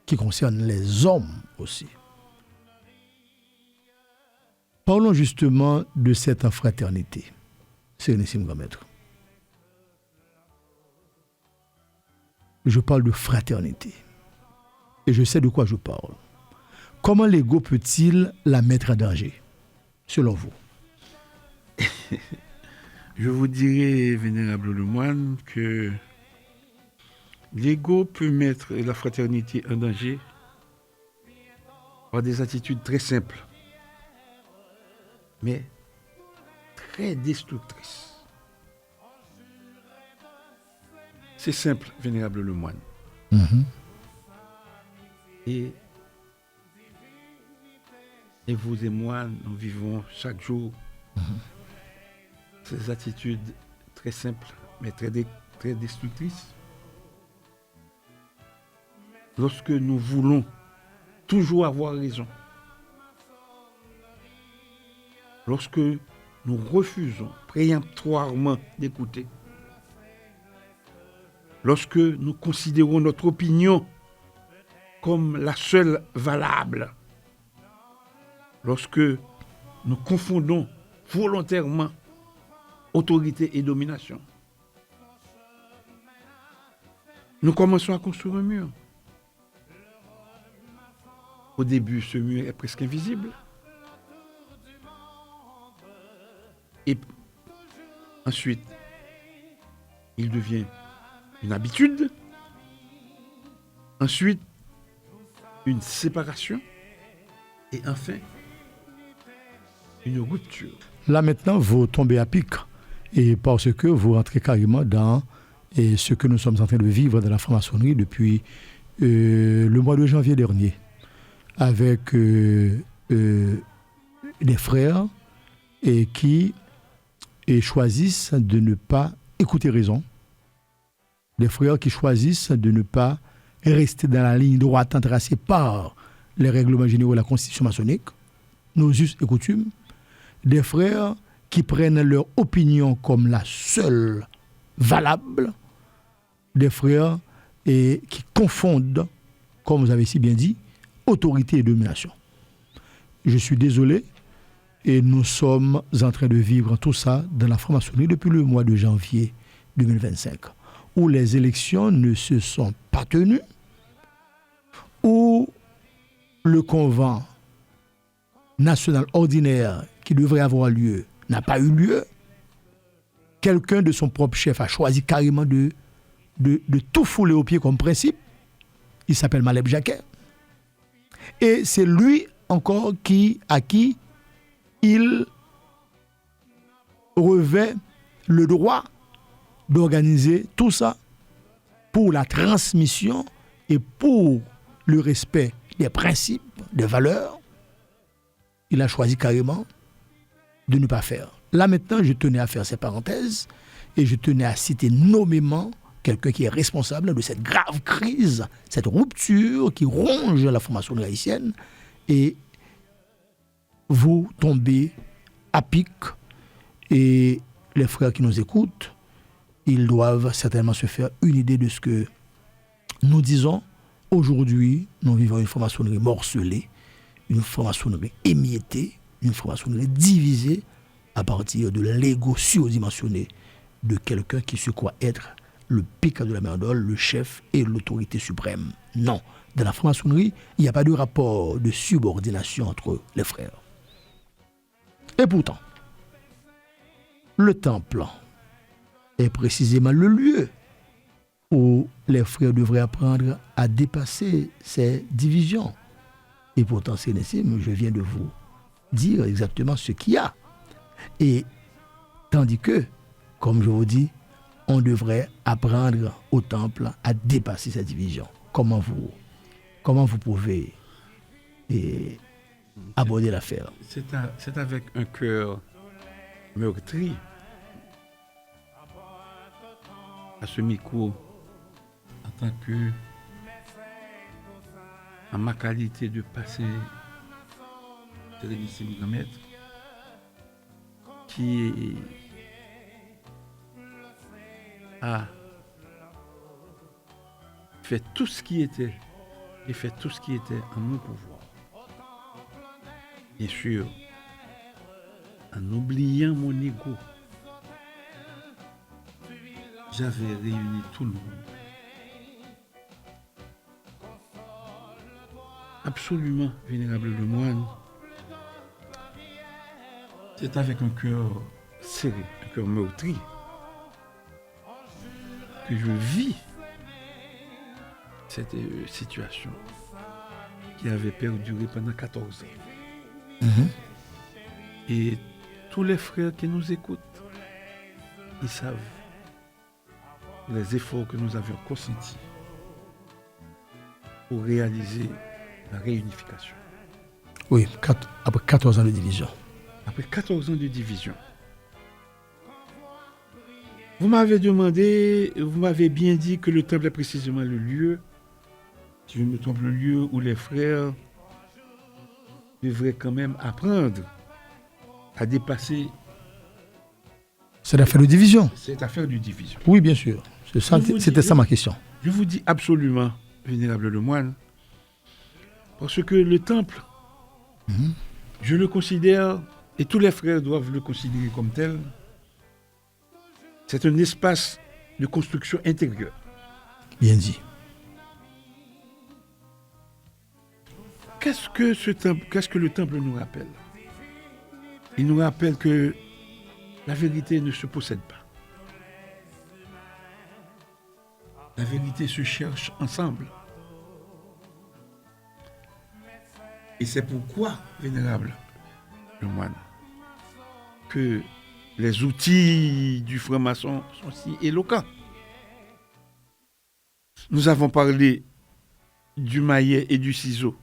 qui concernent les hommes aussi. Parlons justement de cette fraternité, Sérénissime Grand Maître. Je parle de fraternité. Et je sais de quoi je parle. Comment l'ego peut-il la mettre en danger, selon vous? Je vous dirai, Vénérable Lemoine, que l'ego peut mettre la fraternité en danger par des attitudes très simples, mais très destructrices. C'est simple, Vénérable Lemoine. Et vous et moi, nous vivons chaque jour ces attitudes très simples, mais très destructrices. Lorsque nous voulons toujours avoir raison, lorsque nous refusons préemptoirement d'écouter, lorsque nous considérons notre opinion comme la seule valable, lorsque nous confondons volontairement autorité et domination, nous commençons à construire un mur. Au début, ce mur est presque invisible. Et ensuite, il devient une habitude. Ensuite, une séparation. Et enfin, une rupture. Là maintenant, vous tombez à pic. Et parce que vous rentrez carrément dans ce que nous sommes en train de vivre dans la franc-maçonnerie depuis le mois de janvier dernier. Avec des frères qui choisissent de ne pas écouter raison. Des frères qui choisissent de ne pas rester dans la ligne droite tracée par les règlements généraux de la Constitution maçonnique, nos us et coutumes. Des frères qui prennent leur opinion comme la seule valable. Des frères qui confondent, comme vous avez si bien dit, autorité et domination. Je suis désolé, et nous sommes en train de vivre tout ça dans la franc-maçonnerie depuis le mois de janvier 2025, où les élections ne se sont pas tenues, où le convent national ordinaire qui devrait avoir lieu n'a pas eu lieu. Quelqu'un de son propre chef a choisi carrément de tout fouler aux pieds comme principe. Il s'appelle Maleb Jacquet. Et c'est lui encore à qui il revêt le droit d'organiser tout ça pour la transmission et pour le respect des principes, des valeurs. Il a choisi carrément de ne pas faire. Là maintenant, je tenais à faire ces parenthèses et je tenais à citer nommément quelqu'un qui est responsable de cette grave crise, cette rupture qui ronge la franc-maçonnerie haïtienne, et vous tombez à pic, et les frères qui nous écoutent, ils doivent certainement se faire une idée de ce que nous disons. Aujourd'hui, nous vivons une franc-maçonnerie morcelée, une franc-maçonnerie émiettée, une franc-maçonnerie divisée à partir de l'ego surdimensionné de quelqu'un qui se croit être le pic de la merdole, le chef et l'autorité suprême. Non, dans la franc-maçonnerie, il n'y a pas de rapport de subordination entre les frères. Et pourtant, le temple est précisément le lieu où les frères devraient apprendre à dépasser ces divisions. Et pourtant, Sénésim, je viens de vous dire exactement ce qu'il y a. Et tandis que, comme je vous dis, on devrait apprendre au temple à dépasser cette division. Comment vous pouvez aborder l'affaire? C'est avec un cœur meurtri à ce micro, en tant que, en ma qualité de passer Sérénissime Grand Maître, qui a fait tout ce qui était en mon pouvoir. Bien sûr, en oubliant mon ego, j'avais réuni tout le monde. Absolument vénérable le moine, c'est avec un cœur serré, un cœur meurtri, que je vis cette situation qui avait perduré pendant 14 ans. Et tous les frères qui nous écoutent, ils savent les efforts que nous avions consentis pour réaliser la réunification. Oui, après 14 ans de division. Après 14 ans de division, Vous m'avez bien dit que le temple est précisément le lieu, si je ne me trompe, le lieu où les frères devraient quand même apprendre à dépasser C'est l'affaire de division. cette affaire de division. Oui, bien sûr. C'était ça ma question. Je vous dis absolument, vénérable Lemoine, parce que le temple, je le considère, et tous les frères doivent le considérer comme tel, c'est un espace de construction intérieure. Bien dit. Qu'est-ce que le temple nous rappelle? Il nous rappelle que la vérité ne se possède pas. La vérité se cherche ensemble. Et c'est pourquoi, vénérable le moine, que les outils du franc-maçon sont si éloquents. Nous avons parlé du maillet et du ciseau,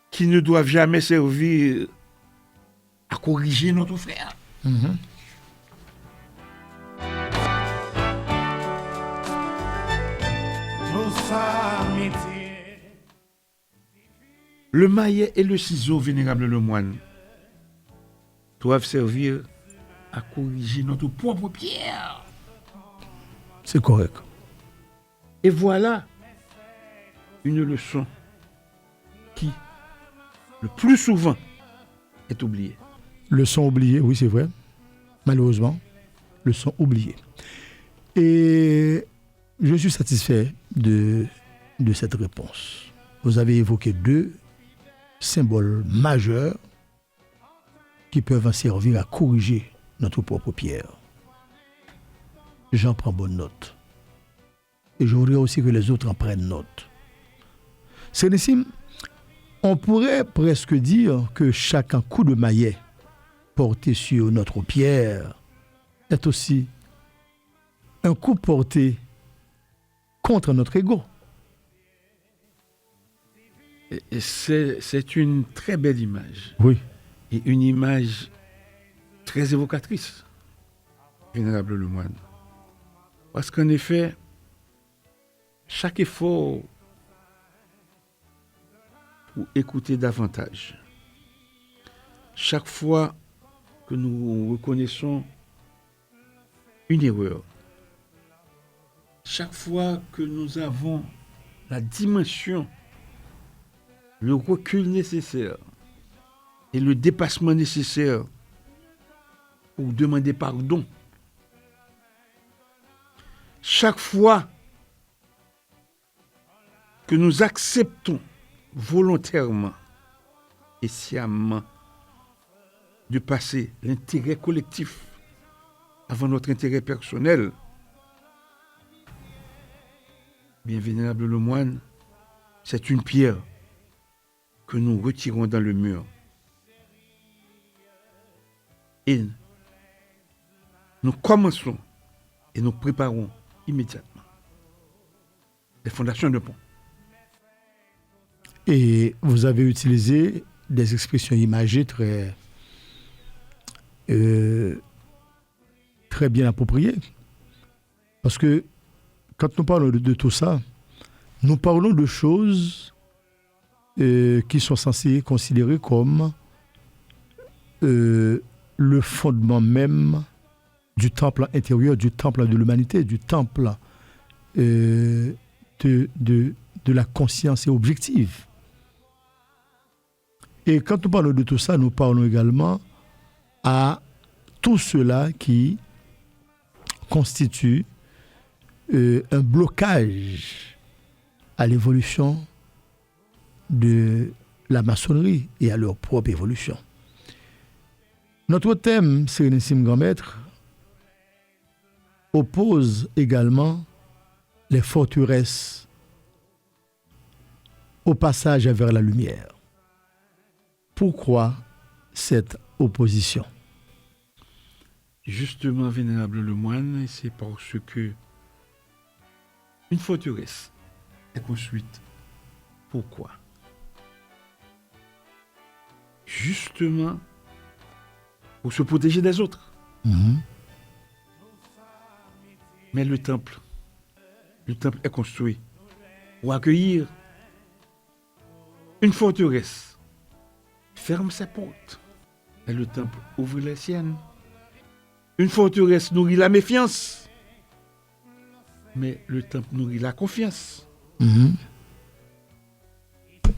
qui ne doivent jamais servir à corriger notre frère. Le maillet et le ciseau, vénérable le moine, doivent servir à corriger notre propre pierre. C'est correct. Et voilà une leçon qui, le plus souvent, est oubliée. Leçon oubliée, oui, c'est vrai. Malheureusement, leçon oubliée. Et je suis satisfait de cette réponse. Vous avez évoqué deux symboles majeurs qui peuvent servir à corriger notre propre pierre. J'en prends bonne note. Et je voudrais aussi que les autres en prennent note. Sénésim, on pourrait presque dire que chaque coup de maillet porté sur notre pierre est aussi un coup porté contre notre ego. Et c'est une très belle image. Oui. Et une image très évocatrice, vénérable le moine. Parce qu'en effet, chaque effort pour écouter davantage, chaque fois que nous reconnaissons une erreur, chaque fois que nous avons la dimension, le recul nécessaire et le dépassement nécessaire pour demander pardon, chaque fois que nous acceptons volontairement et sciemment de passer l'intérêt collectif avant notre intérêt personnel, bien vénérable le moine, c'est une pierre que nous retirons dans le mur. Et nous commençons et nous préparons immédiatement les fondations de pont. Et vous avez utilisé des expressions imagées très bien appropriées. Parce que quand nous parlons de tout ça, nous parlons de choses qui sont censées considérées comme le fondement même du temple intérieur, du temple de l'humanité, du temple de la conscience objective. Et quand nous parlons de tout ça, nous parlons également à tout cela qui constitue un blocage à l'évolution de la maçonnerie et à leur propre évolution. Notre thème, Sérénissime Grand Maître, oppose également les forteresses au passage vers la lumière. Pourquoi cette opposition? Justement, vénérable le moine, c'est parce que une forteresse est construite. Pourquoi? Justement pour se protéger des autres. Mais le temple est construit pour accueillir une forteresse. Ferme ses portes. Et le temple ouvre les siennes. Une forteresse nourrit la méfiance. Mais le temple nourrit la confiance. Mhm.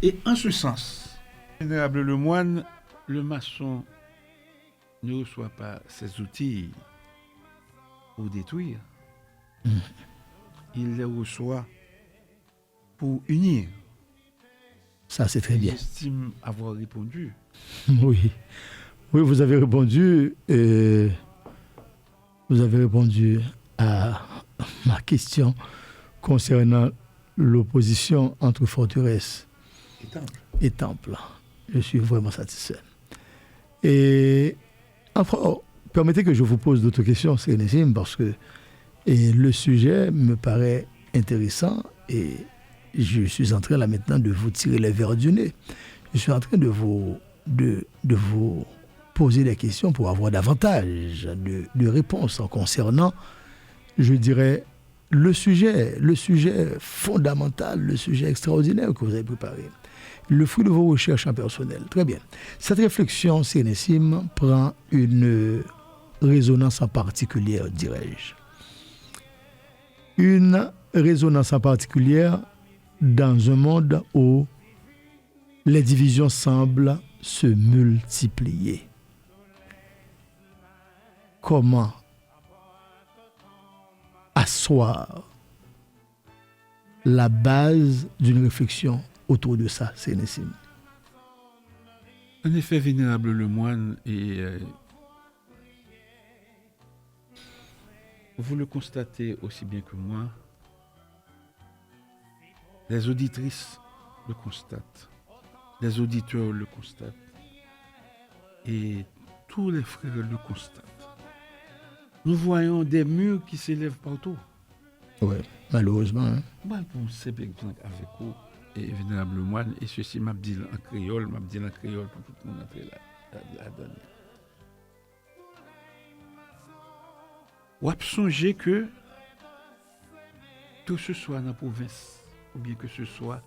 Et en ce sens, vénérable le moine, le maçon ne reçoit pas ses outils pour détruire. Il les reçoit pour unir. Ça, c'est très bien. J'estime avoir répondu. Oui. Oui, vous avez répondu. Vous avez répondu à ma question concernant l'opposition entre forteresse et temple. Je suis vraiment satisfait. Et enfin, permettez que je vous pose d'autres questions, Sérénissime, parce que le sujet me paraît intéressant et je suis en train là maintenant de vous tirer les verres du nez. Je suis en train de vous poser des questions pour avoir davantage de réponses en concernant, je dirais, le sujet fondamental, le sujet extraordinaire que vous avez préparé. Le fruit de vos recherches en personnel. Très bien. Cette réflexion, Sérénissime, prend une résonance en particulier, dirais-je. Une résonance en particulier dans un monde où les divisions semblent se multiplier. Comment asseoir la base d'une réflexion autour de ça, Sérénissime? En effet, vénérable le moine, et vous le constatez aussi bien que moi, les auditrices le constatent, les auditeurs le constatent, et tous les frères le constatent. Nous voyons des murs qui s'élèvent partout. Oui, malheureusement. Hein? Moi, pour ces exemples avec vous, et vénérable moine, et ceci m'a dit en créole, pour tout le monde entrer là-dedans. Ou à songer que ce soit dans la province, ou bien que ce soit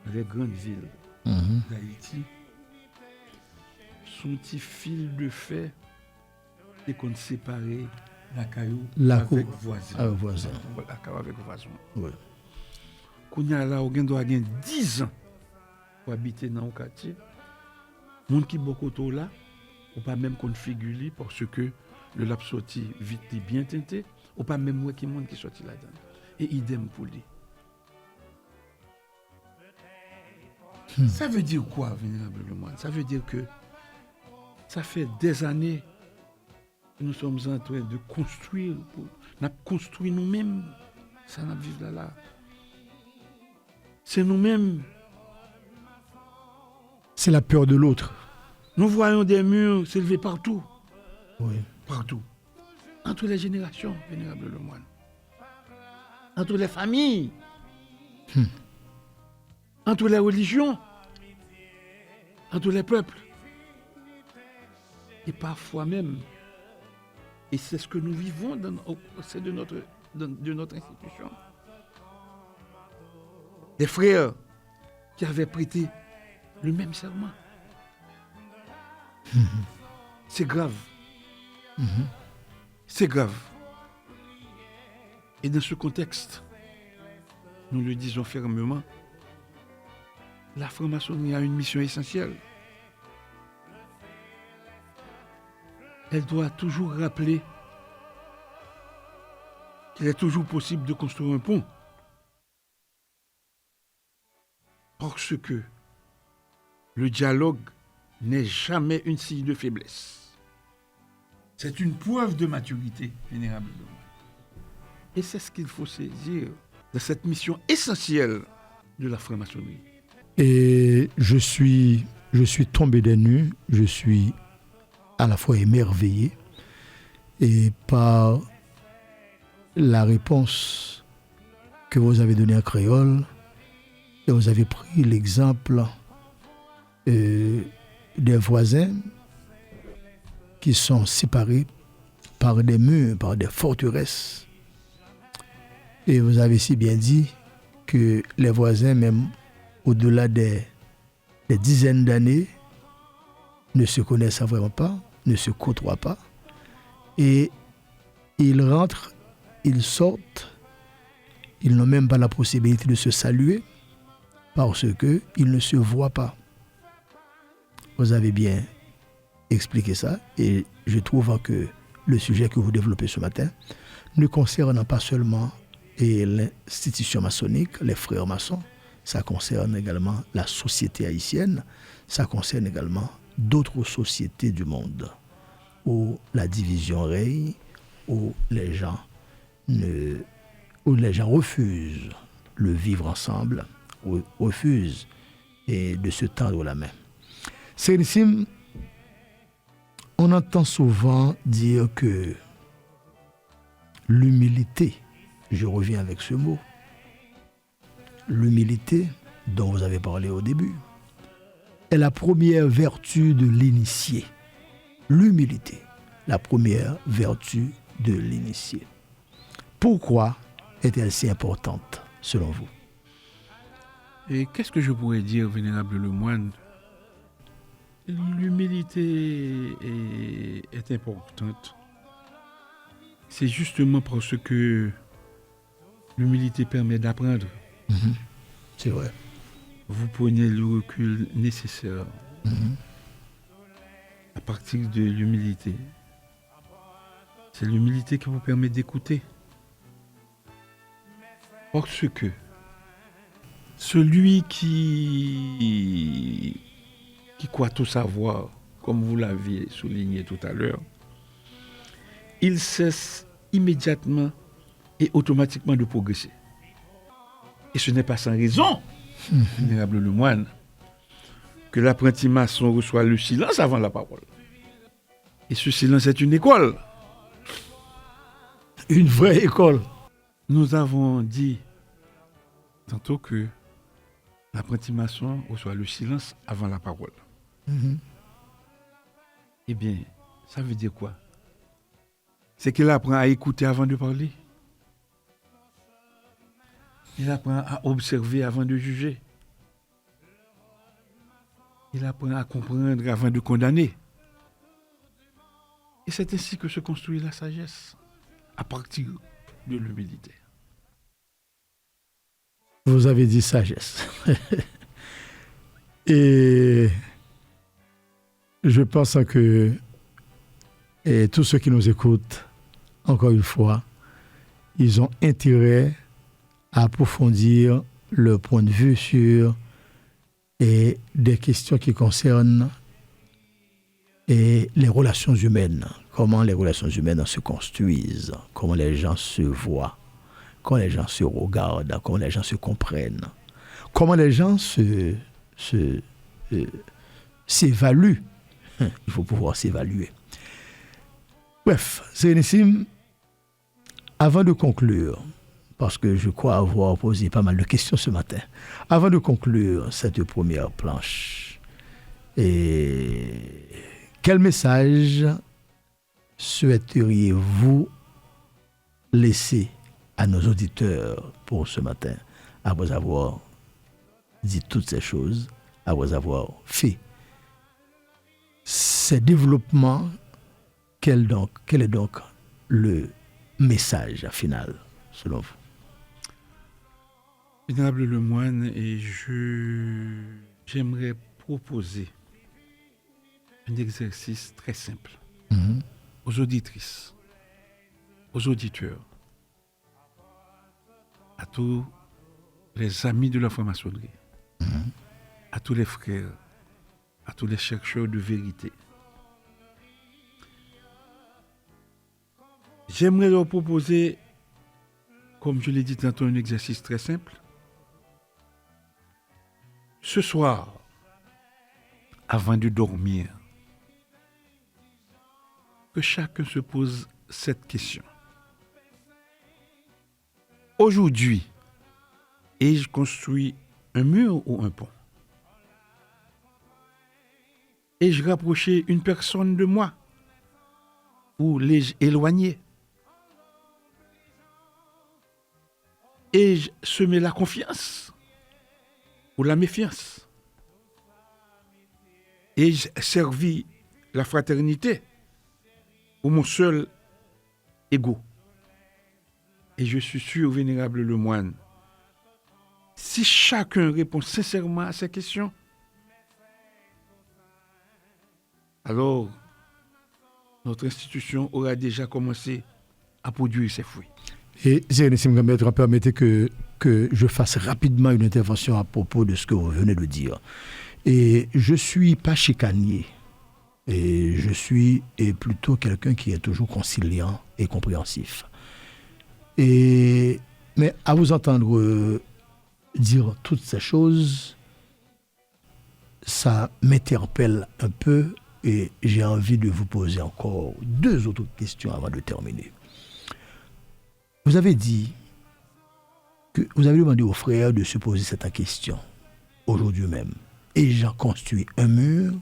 dans les grandes villes d'Haïti, son petit fil de fer et qu'on séparait la caillou avec voisin. Avec voisin. La caillou avec voisin. Oui. Qu'on y a là, on doit gagner 10 ans pour habiter dans le quartier. Monde qui beaucoup tôt là, ou pas même configurer parce que le lap sorti vite et bien teinté, ou pas même moi qui monde qui sorti là-dedans. Et idem pour lui. Ça veut dire quoi, vénérable le moine? Ça veut dire que ça fait des années que nous sommes en train de construire, nous avons construit nous-mêmes, ça nous vivons là. C'est nous-mêmes. C'est la peur de l'autre. Nous voyons des murs s'élever partout. Oui. Partout. Entre les générations, vénérable le moine. Entre les familles. Entre les religions. Entre les peuples. Et parfois même, et c'est ce que nous vivons au sein de notre institution, des frères qui avaient prêté le même serment. C'est grave. C'est grave. Et dans ce contexte, nous le disons fermement, la franc-maçonnerie a une mission essentielle. Elle doit toujours rappeler qu'il est toujours possible de construire un pont. Parce que le dialogue n'est jamais une signe de faiblesse. C'est une preuve de maturité, vénérablement. Et c'est ce qu'il faut saisir de cette mission essentielle de la franc-maçonnerie. Et je suis tombé des nues, je suis à la fois émerveillé et par la réponse que vous avez donnée en créole, et vous avez pris l'exemple des voisins qui sont séparés par des murs, par des forteresses. Et vous avez si bien dit que les voisins, même au-delà des dizaines d'années, ne se connaissent vraiment pas, ne se côtoient pas. Et ils rentrent, ils sortent, ils n'ont même pas la possibilité de se saluer parce qu'ils ne se voient pas. Vous avez bien expliqué ça et je trouve que le sujet que vous développez ce matin ne concerne pas seulement l'institution maçonnique, les frères maçons, ça concerne également la société haïtienne, ça concerne également d'autres sociétés du monde où la division règne, où les gens refusent le vivre ensemble, refusent de se tendre la main. Sérénissime, on entend souvent dire que l'humilité, je reviens avec ce mot, l'humilité dont vous avez parlé au début, est la première vertu de l'initié. L'humilité, la première vertu de l'initié. Pourquoi est-elle si importante, selon vous? Et qu'est-ce que je pourrais dire, vénérable Lemoine? L'humilité est importante. C'est justement parce que l'humilité permet d'apprendre. Mm-hmm. C'est vrai. Vous prenez le recul nécessaire à partir de l'humilité. C'est l'humilité qui vous permet d'écouter. Parce que celui qui croit tout savoir, comme vous l'aviez souligné tout à l'heure, il cesse immédiatement et automatiquement de progresser. Et ce n'est pas sans raison, vénérable Lemoine, que l'apprenti maçon reçoit le silence avant la parole. Et ce silence est une école. Une vraie école. Nous avons dit tantôt que l'apprenti maçon reçoit le silence avant la parole. Mm-hmm. Eh bien, ça veut dire quoi? C'est qu'il apprend à écouter avant de parler. Il apprend à observer avant de juger. Il apprend à comprendre avant de condamner. Et c'est ainsi que se construit la sagesse, à partir de l'humilité. Vous avez dit sagesse. Et je pense que tous ceux qui nous écoutent, encore une fois, ils ont intérêt à approfondir leur point de vue sur des questions qui concernent les relations humaines. Comment les relations humaines se construisent, comment les gens se voient, comment les gens se regardent, comment les gens se comprennent, comment les gens s'évaluent. Il faut pouvoir s'évaluer. Bref, Sérénissime, avant de conclure, parce que je crois avoir posé pas mal de questions ce matin, avant de conclure cette première planche, quel message souhaiteriez-vous laisser à nos auditeurs pour ce matin, après avoir dit toutes ces choses, après avoir fait ces développements? Quel est donc le message final, selon vous? Vénérable Lemoine, et j'aimerais proposer un exercice très simple aux auditrices, aux auditeurs, à tous les amis de la franc-maçonnerie, à tous les frères, à tous les chercheurs de vérité. J'aimerais leur proposer, comme je l'ai dit tantôt, un exercice très simple. Ce soir, avant de dormir, que chacun se pose cette question. Aujourd'hui, ai-je construit un mur ou un pont? Ai-je rapproché une personne de moi? Ou l'ai-je éloigné? Ai-je semé la confiance ou la méfiance? Ai-je servi la fraternité ou mon seul ego? Et je suis sûr, vénérable Lemoine, si chacun répond sincèrement à ces questions, alors notre institution aura déjà commencé à produire ses fruits. Et Sérénissime Grand Maître, permettez que je fasse rapidement une intervention à propos de ce que vous venez de dire. Et je ne suis pas chicanier. Et je suis plutôt quelqu'un qui est toujours conciliant et compréhensif. Mais à vous entendre dire toutes ces choses, ça m'interpelle un peu et j'ai envie de vous poser encore 2 autres questions avant de terminer. Vous avez dit que vous avez demandé aux frères de se poser cette question aujourd'hui même. Ai-je construit un mur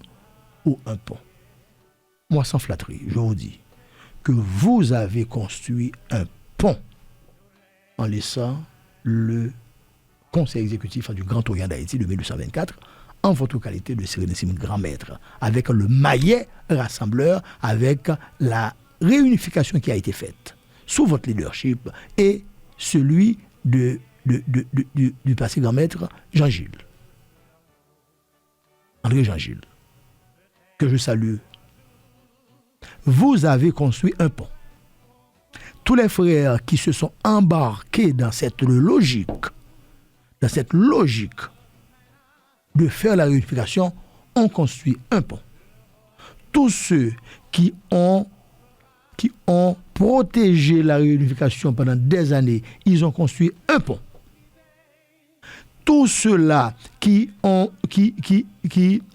ou un pont? Moi, sans flatterie, je vous dis que vous avez construit un pont en laissant le Conseil exécutif du Grand Orient d'Haïti de 1824 en votre qualité de Sérénissime Grand Maître, avec le maillet rassembleur, avec la réunification qui a été faite sous votre leadership et celui du passé Grand Maître Jean-Gilles. André Jean-Gilles, que je salue. Vous avez construit un pont. Tous les frères qui se sont embarqués dans cette logique de faire la réunification ont construit un pont. Tous ceux qui ont protégé la réunification pendant des années, ils ont construit un pont. Tous ceux-là qui ont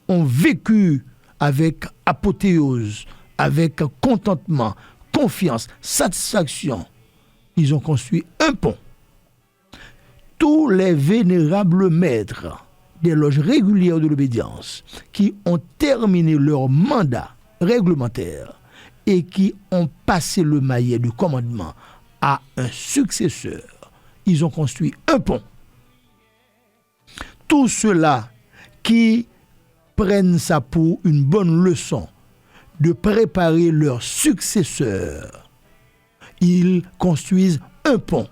vécu avec apothéose, avec contentement, confiance, satisfaction, ils ont construit un pont. Tous les vénérables maîtres des loges régulières de l'obédience qui ont terminé leur mandat réglementaire et qui ont passé le maillet du commandement à un successeur, ils ont construit un pont. Tous ceux-là qui prennent ça pour une bonne leçon de préparer leur successeur, ils construisent un pont.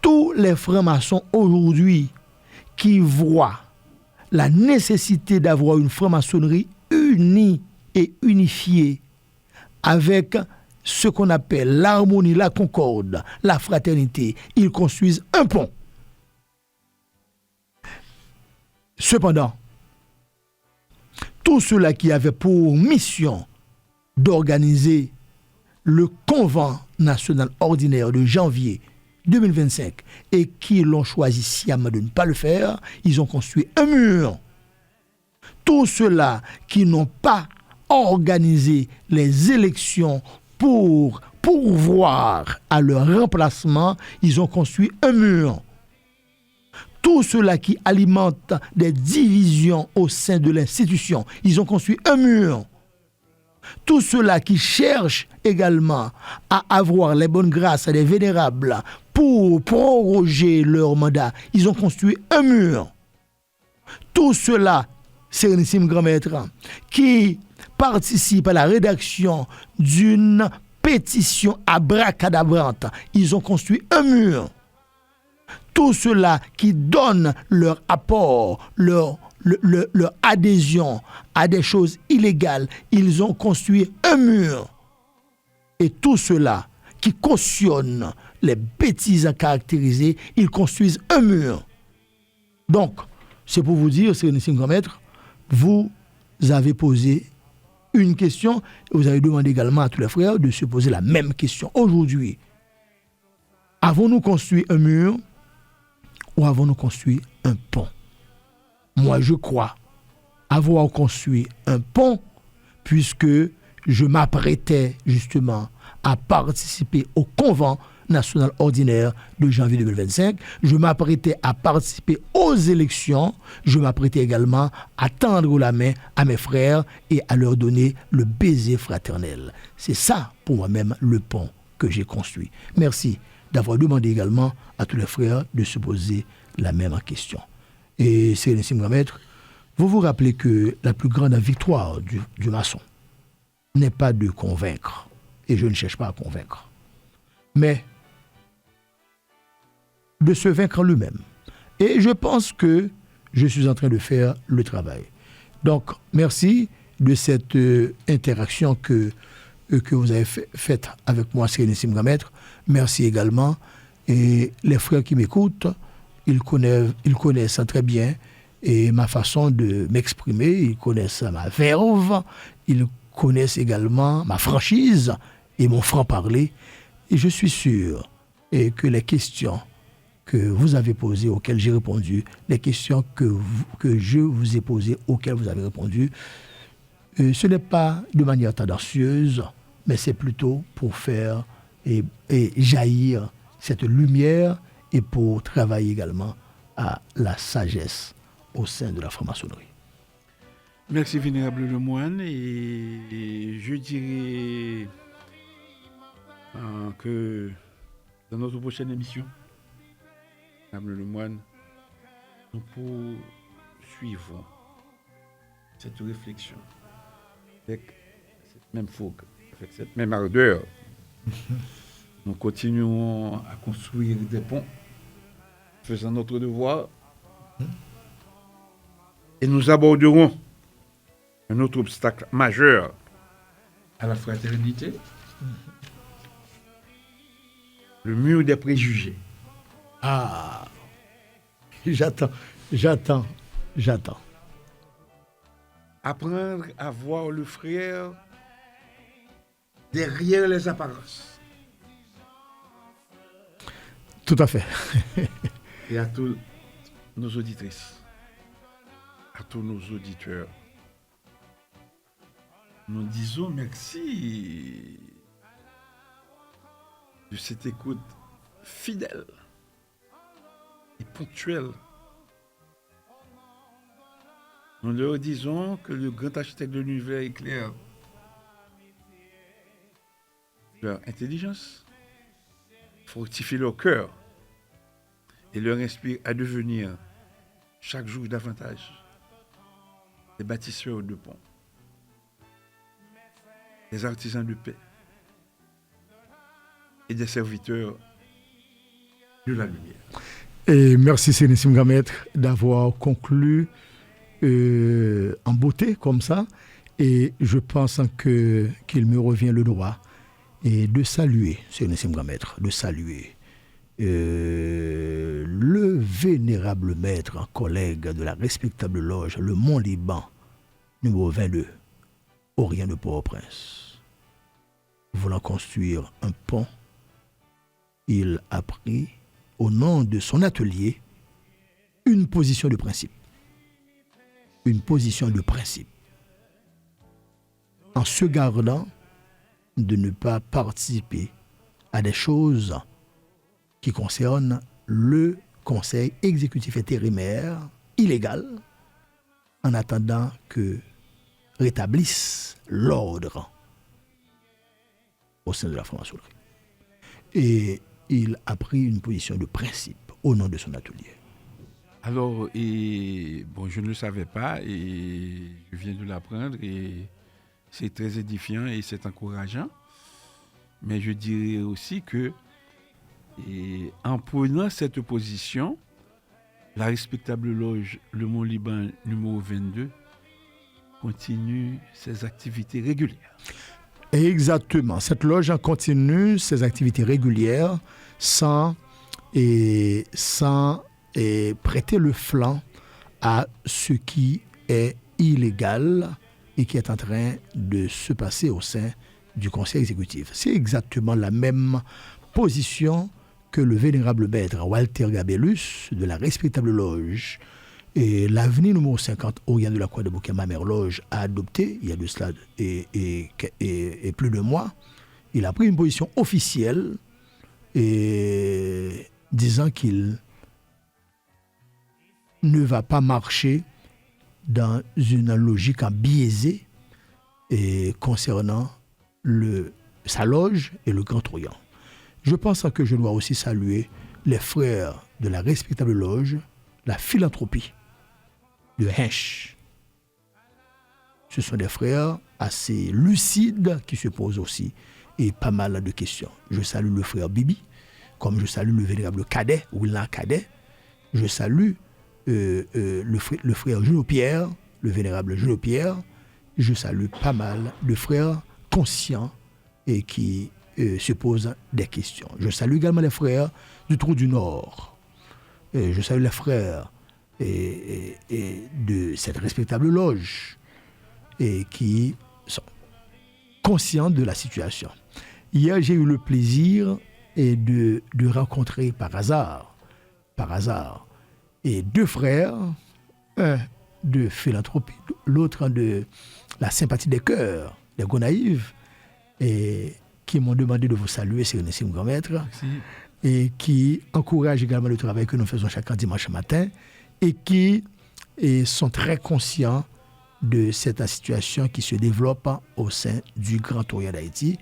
Tous les francs-maçons aujourd'hui qui voient la nécessité d'avoir une franc-maçonnerie unie et unifiée avec ce qu'on appelle l'harmonie, la concorde, la fraternité, ils construisent un pont. Cependant, tous ceux-là qui avaient pour mission d'organiser le convent national ordinaire de janvier 2025 et qui l'ont choisi sciemment de ne pas le faire, ils ont construit un mur. Tous ceux-là qui n'ont pas organisé les élections pour pourvoir à leur remplacement, ils ont construit un mur. Tous ceux-là qui alimentent des divisions au sein de l'institution, ils ont construit un mur. Tous ceux-là qui cherchent également à avoir les bonnes grâces des vénérables pour proroger leur mandat, ils ont construit un mur. Tous ceux-là, Sérénissime Grand Maître, qui participent à la rédaction d'une pétition abracadabrante, ils ont construit un mur. Tous ceux-là qui donnent leur apport, leur adhésion à des choses illégales, ils ont construit un mur. Et tous ceux-là qui cautionnent les bêtises à caractériser, ils construisent un mur. Donc, c'est pour vous dire, Sérénissime Grand Maître, vous avez posé une question, et vous avez demandé également à tous les frères de se poser la même question. Aujourd'hui, avons-nous construit un mur ou avons-nous construit un pont? Moi, je crois avoir construit un pont puisque je m'apprêtais justement à participer au convent national ordinaire de janvier 2025. Je m'apprêtais à participer aux élections. Je m'apprêtais également à tendre la main à mes frères et à leur donner le baiser fraternel. C'est ça, pour moi-même, le pont que j'ai construit. Merci d'avoir demandé également à tous les frères de se poser la même question. Et Sérénissime Grand Maître, vous vous rappelez que la plus grande victoire du maçon n'est pas de convaincre, et je ne cherche pas à convaincre, mais de se vaincre lui-même. Et je pense que je suis en train de faire le travail. Donc, merci de cette interaction que vous avez faite avec moi, Sérénissime Grand Maître. Merci également. Et les frères qui m'écoutent, ils connaissent très bien et ma façon de m'exprimer, ils connaissent ma verve, ils connaissent également ma franchise et mon franc-parler. Et je suis sûr que les questions que vous avez posées, auxquelles j'ai répondu, les questions que je vous ai posées, auxquelles vous avez répondu, ce n'est pas de manière tendancieuse, mais c'est plutôt pour faire et jaillir cette lumière et pour travailler également à la sagesse au sein de la franc-maçonnerie. Merci Vénérable Lemoine, et je dirais que dans notre prochaine émission, Vénérable Lemoine, nous poursuivons cette réflexion avec cette même fougue, avec cette même ardeur. Nous continuons à construire des ponts, faisant notre devoir, et nous aborderons un autre obstacle majeur à la fraternité, le mur des préjugés. Ah, j'attends. Apprendre à voir le frère derrière les apparences. Tout à fait. Et à tous nos auditrices, à tous nos auditeurs, nous disons merci de cette écoute fidèle et ponctuelle. Nous leur disons que le grand architecte de l'univers éclaire leur intelligence, fortifie leur cœur et leur inspire à devenir chaque jour davantage des bâtisseurs de ponts, des artisans de paix et des serviteurs de la lumière. Et merci Sérénissime Grand Maître d'avoir conclu en beauté comme ça. Et je pense qu'il me revient le droit et de saluer, Sérénissime Grand Maître, de saluer le vénérable maître, collègue de la respectable loge, le Mont-Liban, numéro 22, Orient de Port-au-Prince. Voulant construire un pont, il a pris, au nom de son atelier, une position de principe. Une position de principe. En se gardant de ne pas participer à des choses qui concernent le conseil exécutif intérimaire illégal, en attendant que rétablisse l'ordre au sein de la franc-maçonnerie. Et il a pris une position de principe au nom de son atelier. Alors, je ne le savais pas et je viens de l'apprendre et c'est très édifiant et c'est encourageant. Mais je dirais aussi que en prenant cette position, la respectable loge Le Mont-Liban numéro 22 continue ses activités régulières. Exactement. Cette loge continue ses activités régulières sans prêter le flanc à ce qui est illégal et qui est en train de se passer au sein du conseil exécutif. C'est exactement la même position que le vénérable maître Walter Gabellus de la respectable loge et l'avenue numéro 50 Orient de la Croix de Bouquet, ma mère loge, a adopté il y a de cela et plus de mois. Il a pris une position officielle et disant qu'il ne va pas marcher dans une logique biaisée et concernant sa loge et le Grand Orient. Je pense que je dois aussi saluer les frères de la respectable loge, la philanthropie de Hench. Ce sont des frères assez lucides qui se posent aussi et pas mal de questions. Je salue le frère Bibi, comme je salue le vénérable Cadet, ou l'un Cadet. Je salue le frère Jules Pierre, le vénérable Jules Pierre. Je salue pas mal de frères conscients et qui se posent des questions. Je salue également les frères du Trou du Nord. Je salue les frères de cette respectable loge et qui sont conscients de la situation. Hier, j'ai eu le plaisir de rencontrer par hasard, et deux frères, un de philanthropie, l'autre de la sympathie des cœurs, des Gonaïves, et qui m'ont demandé de vous saluer, Sérénissime Grand Maître, et qui encouragent également le travail que nous faisons chaque dimanche matin, et qui sont très conscients de cette situation qui se développe au sein du Grand Orient d'Haïti,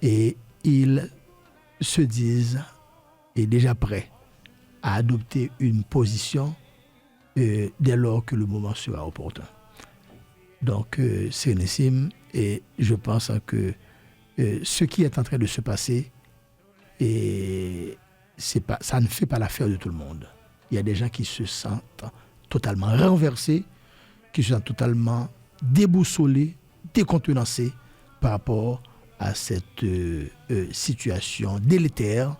et ils se disent et déjà prêts à adopter une position dès lors que le moment sera opportun. Donc, Sérénissime, et je pense que ce qui est en train de se passer, ça ne fait pas l'affaire de tout le monde. Il y a des gens qui se sentent totalement renversés, qui se sentent totalement déboussolés, décontenancés par rapport à cette situation délétère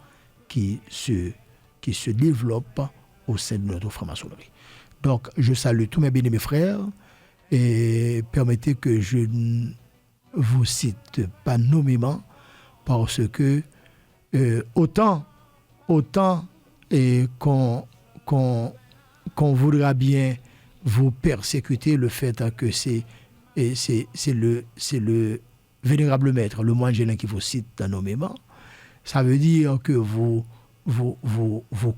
qui se développe au sein de notre franc-maçonnerie. Donc, je salue tous mes bien-aimés frères et permettez que je ne vous cite pas nommément parce que autant qu'on voudra bien vous persécuter, le fait que c'est le vénérable maître, le moine Gélin qui vous cite nommément, ça veut dire que vous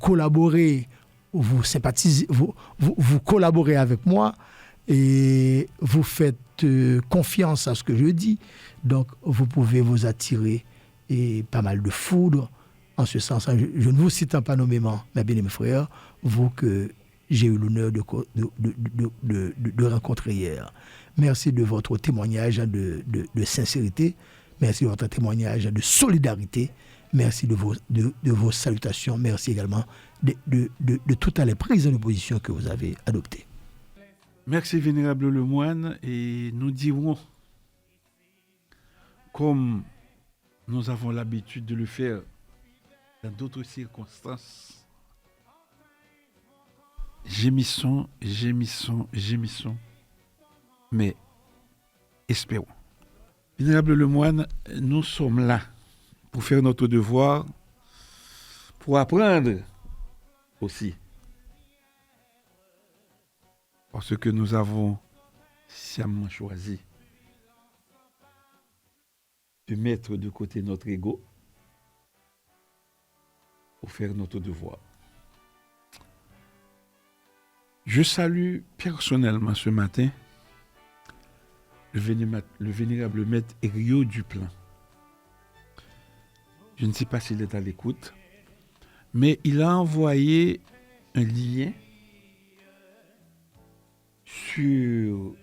collaborez, vous sympathisez, vous collaborez avec moi et vous faites confiance à ce que je dis. Donc, vous pouvez vous attirer pas mal de foudre. En ce sens, je ne vous cite pas nommément, mes bien-aimés frères, vous que j'ai eu l'honneur de rencontrer hier. Merci de votre témoignage de sincérité. Merci de votre témoignage de solidarité. Merci de vos salutations. Merci également de toutes les prises de position que vous avez adoptées. Merci, Vénérable Lemoine. Et nous dirons, comme nous avons l'habitude de le faire dans d'autres circonstances, gémissons, mais espérons. Vénérable Lemoine, nous sommes là pour faire notre devoir, pour apprendre aussi. Parce que nous avons sciemment choisi de mettre de côté notre ego pour faire notre devoir. Je salue personnellement ce matin le vénérable maître Rio Duplan. Je ne sais pas s'il est à l'écoute, mais il a envoyé un lien sur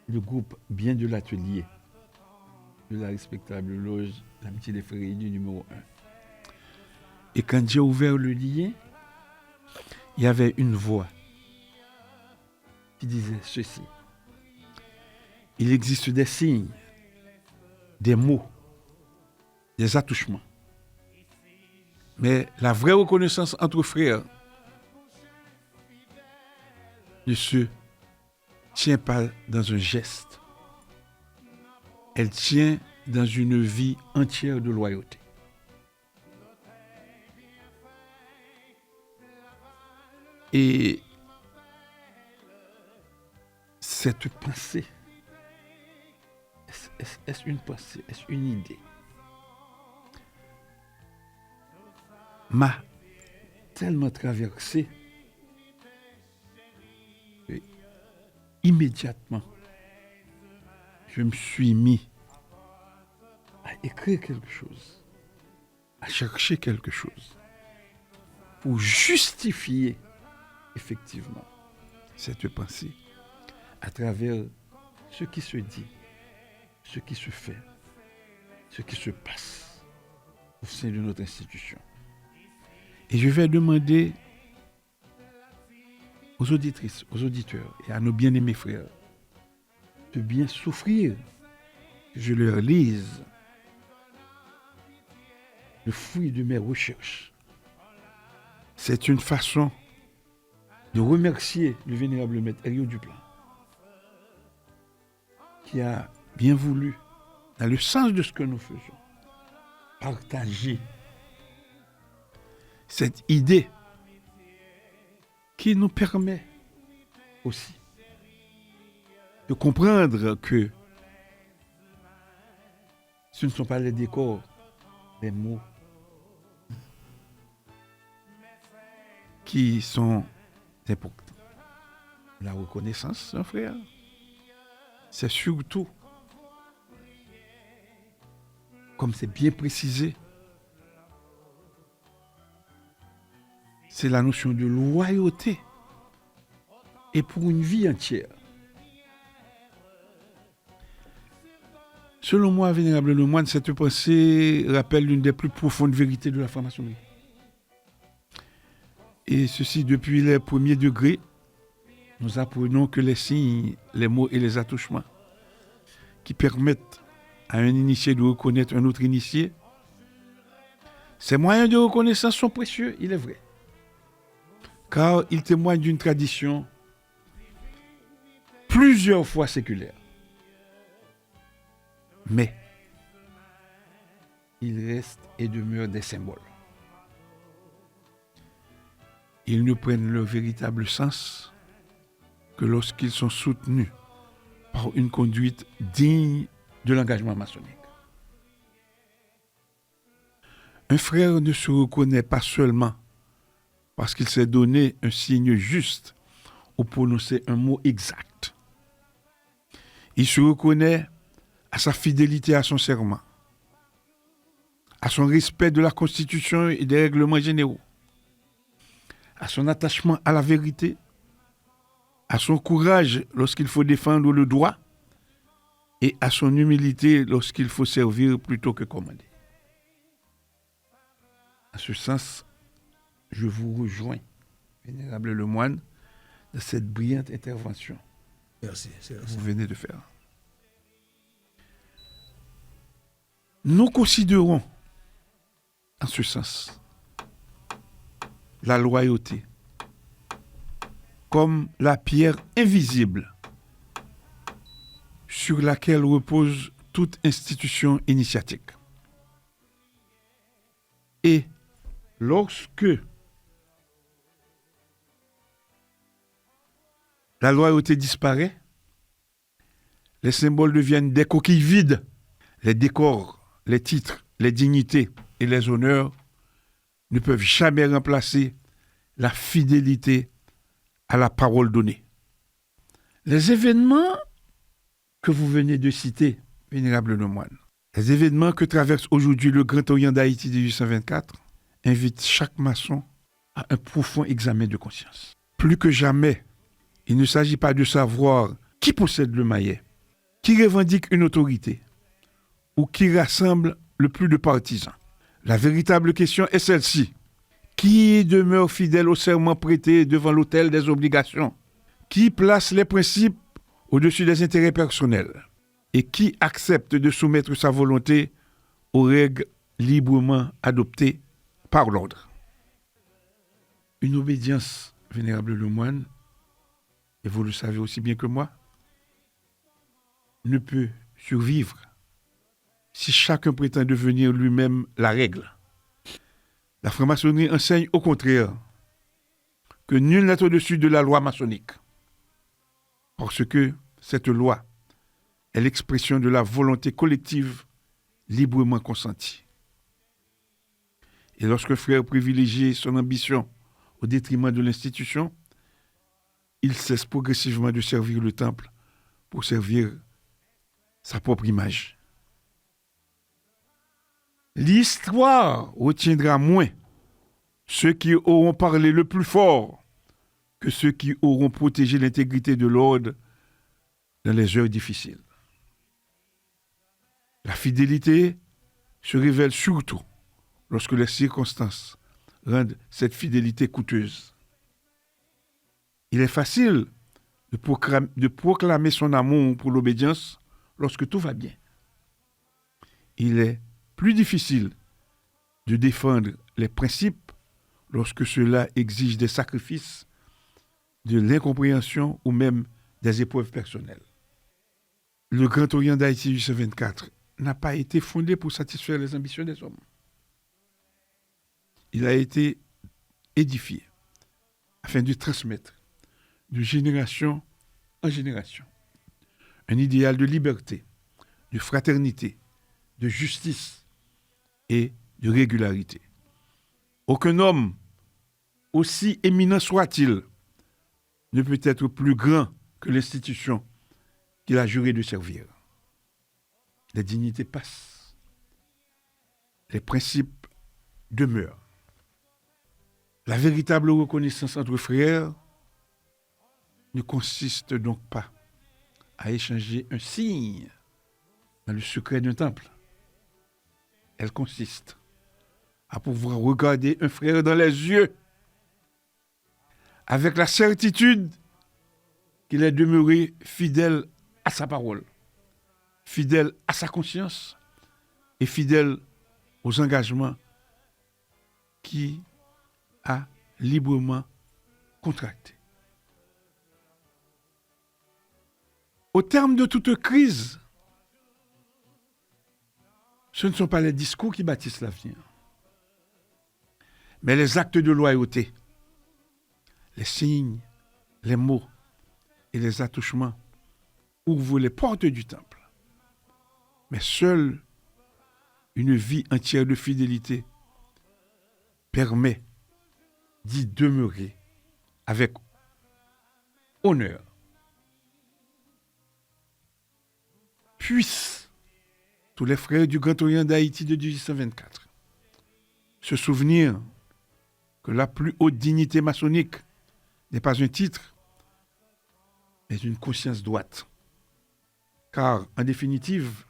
le groupe Bien de l'Atelier de la respectable loge L'Amitié des Frères Réunis numéro 1. Et quand j'ai ouvert le lien, il y avait une voix qui disait ceci. Il existe des signes, des mots, des attouchements. Mais la vraie reconnaissance entre frères ne se tient pas dans un geste. Elle tient dans une vie entière de loyauté. Et cette pensée, est-ce une pensée, est-ce une idée, m'a tellement traversé que immédiatement, je me suis mis à écrire quelque chose, à chercher quelque chose pour justifier effectivement cette pensée à travers ce qui se dit, ce qui se fait, ce qui se passe au sein de notre institution. Et je vais demander aux auditrices, aux auditeurs et à nos bien-aimés frères de bien souffrir que je leur lise le fruit de mes recherches. C'est une façon de remercier le vénérable maître Herriot Duplan qui a bien voulu, dans le sens de ce que nous faisons, partager cette idée qui nous permet aussi de comprendre que ce ne sont pas les décors, les mots qui sont importants. La reconnaissance, un frère, c'est surtout, comme c'est bien précisé, c'est la notion de loyauté et pour une vie entière. Selon moi, Vénérable Lemoine, cette pensée rappelle l'une des plus profondes vérités de la franc-maçonnerie. Et ceci depuis les premiers degrés, nous apprenons que les signes, les mots et les attouchements qui permettent à un initié de reconnaître un autre initié, ces moyens de reconnaissance sont précieux, il est vrai. Car ils témoignent d'une tradition plusieurs fois séculaire. Mais ils restent et demeurent des symboles. Ils ne prennent leur véritable sens que lorsqu'ils sont soutenus par une conduite digne de l'engagement maçonnique. Un frère ne se reconnaît pas seulement parce qu'il s'est donné un signe juste ou prononcer un mot exact. Il se reconnaît à sa fidélité à son serment, à son respect de la Constitution et des règlements généraux, à son attachement à la vérité, à son courage lorsqu'il faut défendre le droit et à son humilité lorsqu'il faut servir plutôt que commander. En ce sens, je vous rejoins, Vénérable Lemoine, de cette brillante intervention que vous venez de faire. Nous considérons, en ce sens, la loyauté comme la pierre invisible sur laquelle repose toute institution initiatique. Et lorsque la loyauté disparaît, les symboles deviennent des coquilles vides. Les décors, les titres, les dignités et les honneurs ne peuvent jamais remplacer la fidélité à la parole donnée. Les événements que vous venez de citer, Vénérable Lemoine, les événements que traverse aujourd'hui le Grand Orient d'Haïti de 1824, invitent chaque maçon à un profond examen de conscience. Plus que jamais, il ne s'agit pas de savoir qui possède le maillet, qui revendique une autorité ou qui rassemble le plus de partisans. La véritable question est celle-ci. Qui demeure fidèle au serment prêté devant l'autel des obligations? Qui place les principes au-dessus des intérêts personnels? Et qui accepte de soumettre sa volonté aux règles librement adoptées par l'ordre? Une obédience, Vénérable Lemoine, et vous le savez aussi bien que moi, ne peut survivre si chacun prétend devenir lui-même la règle. La franc-maçonnerie enseigne au contraire que nul n'est au-dessus de la loi maçonnique, parce que cette loi est l'expression de la volonté collective librement consentie. Et lorsqu'un frère privilégie son ambition au détriment de l'institution, il cesse progressivement de servir le temple pour servir sa propre image. L'histoire retiendra moins ceux qui auront parlé le plus fort que ceux qui auront protégé l'intégrité de l'ordre dans les heures difficiles. La fidélité se révèle surtout lorsque les circonstances rendent cette fidélité coûteuse. Il est facile de proclamer son amour pour l'obédience lorsque tout va bien. Il est plus difficile de défendre les principes lorsque cela exige des sacrifices, de l'incompréhension ou même des épreuves personnelles. Le Grand Orient d'Haïti 1824 n'a pas été fondé pour satisfaire les ambitions des hommes. Il a été édifié afin de transmettre de génération en génération un idéal de liberté, de fraternité, de justice et de régularité. Aucun homme, aussi éminent soit-il, ne peut être plus grand que l'institution qu'il a juré de servir. Les dignités passent, les principes demeurent. La véritable reconnaissance entre frères ne consiste donc pas à échanger un signe dans le secret d'un temple. Elle consiste à pouvoir regarder un frère dans les yeux avec la certitude qu'il est demeuré fidèle à sa parole, fidèle à sa conscience et fidèle aux engagements qu'il a librement contractés. Au terme de toute crise, ce ne sont pas les discours qui bâtissent l'avenir, mais les actes de loyauté, les signes, les mots et les attouchements ouvrent les portes du temple. Mais seule une vie entière de fidélité permet d'y demeurer avec honneur. Puissent tous les frères du Grand Orient d'Haïti de 1824 se souvenir que la plus haute dignité maçonnique n'est pas un titre, mais une conscience droite. Car, en définitive,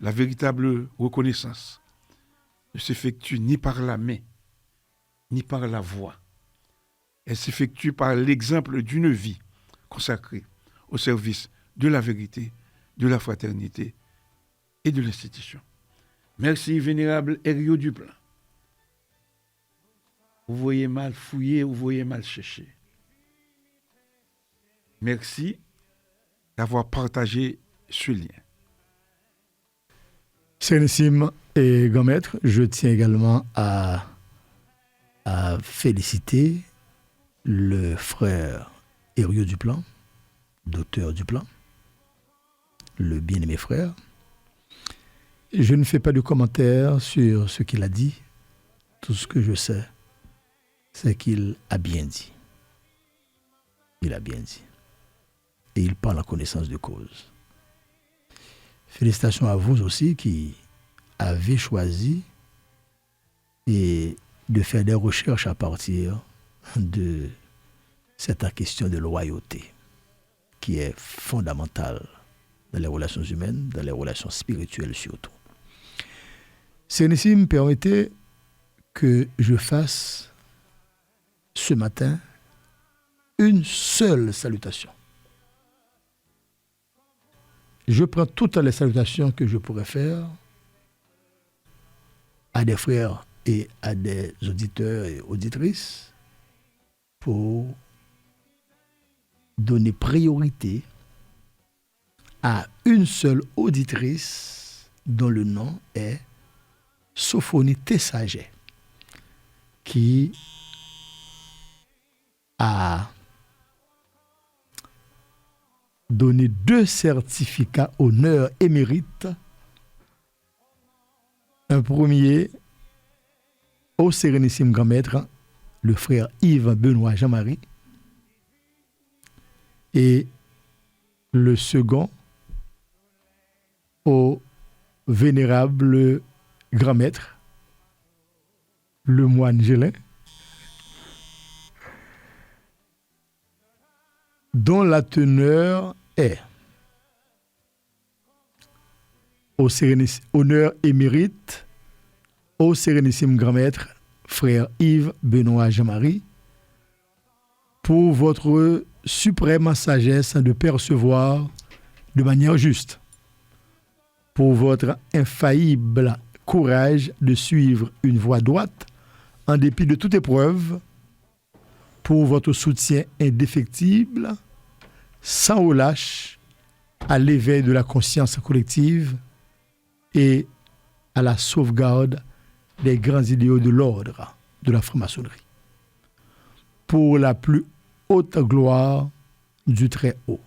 la véritable reconnaissance ne s'effectue ni par la main, ni par la voix. Elle s'effectue par l'exemple d'une vie consacrée au service de la vérité, de la fraternité et de l'institution. Merci, vénérable Herriot Duplan. Vous voyez mal fouiller, vous voyez mal chercher. Merci d'avoir partagé ce lien. Sérénissime et grand maître, je tiens également à féliciter le frère Herriot Duplan, docteur Duplan, le bien-aimé frère. Je ne fais pas de commentaires sur ce qu'il a dit. Tout ce que je sais, c'est qu'il a bien dit. Il a bien dit. Et il parle en connaissance de cause. Félicitations à vous aussi qui avez choisi de faire des recherches à partir de cette question de loyauté qui est fondamentale dans les relations humaines, dans les relations spirituelles surtout. Sérénissime, permettez que je fasse ce matin une seule salutation. Je prends toutes les salutations que je pourrais faire à des frères et à des auditeurs et auditrices pour donner priorité à une seule auditrice dont le nom est Sophonie Tessaget, qui a donné 2 certificats honneur et mérite. Un premier au Sérénissime Grand Maître, le frère Yves Benoît Jean-Marie, et le second au vénérable grand maître, le moine Gélin, dont la teneur est honneur et mérite au Sérénissime Grand Maître, frère Yves Benoît Jean-Marie, pour votre suprême sagesse de percevoir de manière juste, pour votre infaillible courage de suivre une voie droite en dépit de toute épreuve, pour votre soutien indéfectible, sans relâche, à l'éveil de la conscience collective et à la sauvegarde des grands idéaux de l'ordre de la franc-maçonnerie. Pour la plus haute gloire du Très-Haut.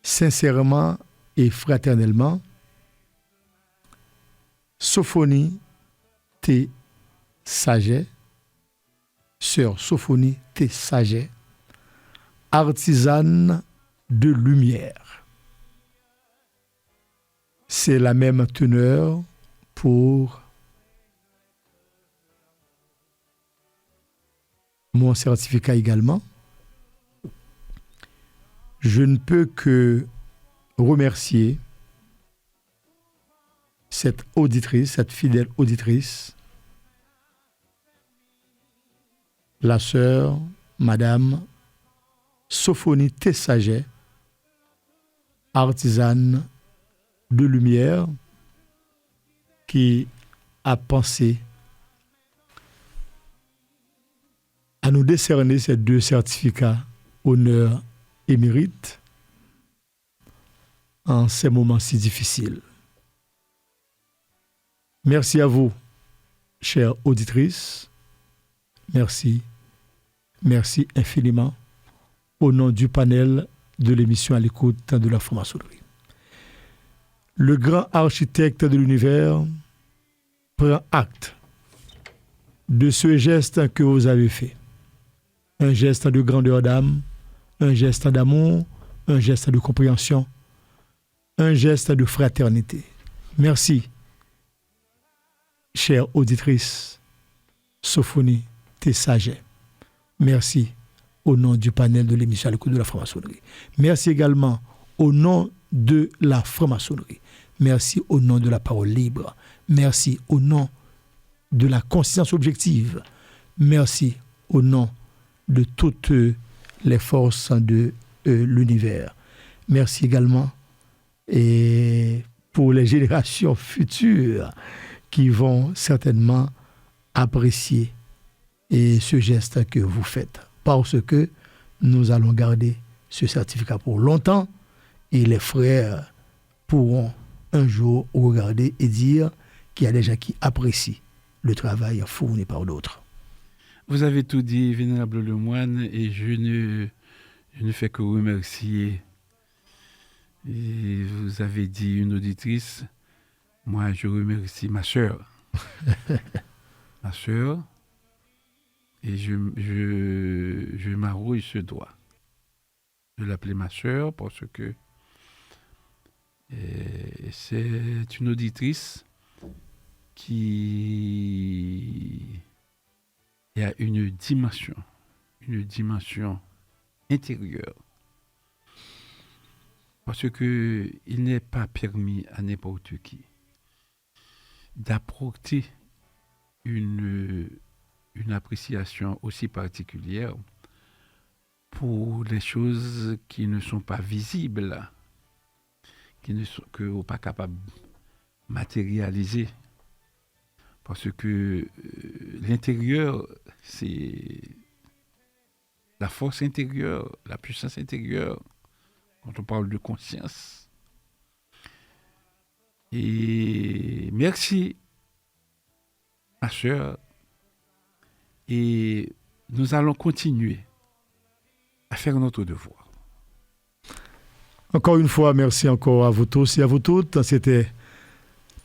Sincèrement et fraternellement, Sophonie T. Saget, sœur Sophonie T. Saget, artisane de lumière. C'est la même teneur pour mon certificat également. Je ne peux que remercier cette auditrice, cette fidèle auditrice, la sœur, Madame Sophonie Tessaget, artisane de lumière, qui a pensé à nous décerner ces 2 certificats honneur et mérite en ces moments si difficiles. Merci à vous, chères auditrices. Merci. Merci infiniment au nom du panel de l'émission À l'écoute de la franc-maçonnerie. Le grand architecte de l'univers prend acte de ce geste que vous avez fait. Un geste de grandeur d'âme, un geste d'amour, un geste de compréhension, un geste de fraternité. Merci, chère auditrice Sophonie Tessaget. Merci au nom du panel de l'émission À l'écoute de la franc-maçonnerie. Merci également au nom de la franc-maçonnerie. Merci au nom de la parole libre. Merci au nom de la conscience objective. Merci au nom de toutes les forces de l'univers. Merci également et pour les générations futures qui vont certainement apprécier ce geste que vous faites, parce que nous allons garder ce certificat pour longtemps et les frères pourront un jour regarder et dire qu'il y a des gens qui apprécient le travail fourni par d'autres. Vous avez tout dit, Vénérable Lemoine, et je ne fais que remercier. Et vous avez dit une auditrice, moi je remercie ma sœur. Ma sœur, et je m'arrouille ce doigt de l'appeler ma sœur parce que c'est une auditrice qui a une dimension intérieure. Parce que il n'est pas permis à n'importe qui d'apporter une appréciation aussi particulière pour les choses qui ne sont pas visibles, que vous n'êtes pas capable de matérialiser. Parce que l'intérieur, c'est la force intérieure, la puissance intérieure, quand on parle de conscience. Et merci, ma sœur. Et nous allons continuer à faire notre devoir. Encore une fois, merci encore à vous tous et à vous toutes. C'était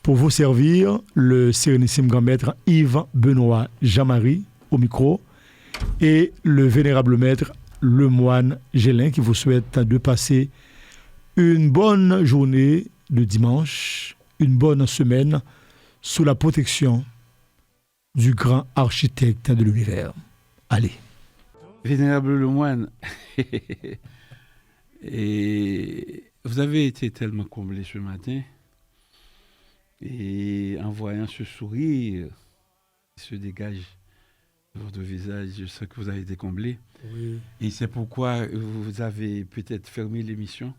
pour vous servir le Sérénissime Grand Maître Yves Benoît Jean-Marie au micro et le Vénérable Maître le moine Gélin qui vous souhaite de passer une bonne journée de dimanche, une bonne semaine sous la protection du grand architecte de l'univers. Allez. Vénérable Lemoine, et vous avez été tellement comblé ce matin, et en voyant ce sourire qui se dégage de votre visage, je sais que vous avez été comblé. Oui. Et c'est pourquoi vous avez peut-être fermé l'émission.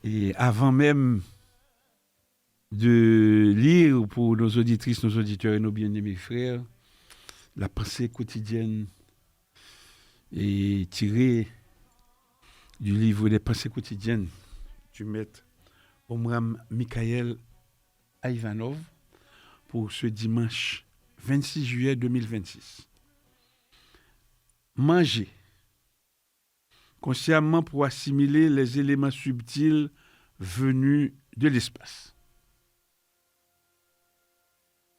Et avant même de lire pour nos auditrices, nos auditeurs et nos bien-aimés frères, la pensée quotidienne est tirée du livre des pensées quotidiennes du maître Omram Mikhaël Aïvanov pour ce dimanche 26 juillet 2026. Manger consciemment pour assimiler les éléments subtils venus de l'espace.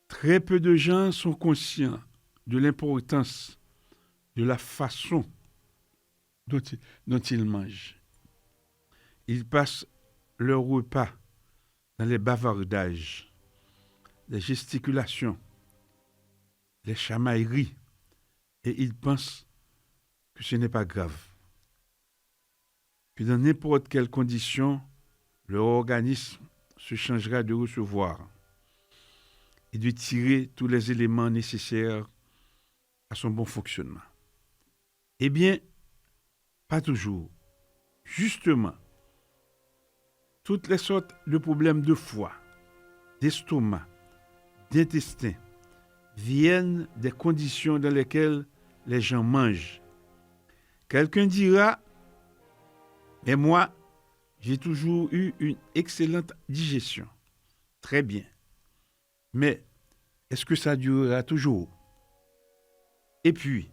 Très peu de gens sont conscients de l'importance de la façon dont ils mangent. Ils passent leur repas dans les bavardages, les gesticulations, les chamailleries, et ils pensent que ce n'est pas grave. Que dans n'importe quelle condition, leur organisme se changera de recevoir et de tirer tous les éléments nécessaires à son bon fonctionnement. Eh bien, pas toujours. Justement, toutes les sortes de problèmes de foie, d'estomac, d'intestin viennent des conditions dans lesquelles les gens mangent. Quelqu'un dira, mais moi, j'ai toujours eu une excellente digestion. Très bien. Mais est-ce que ça durera toujours? Et puis,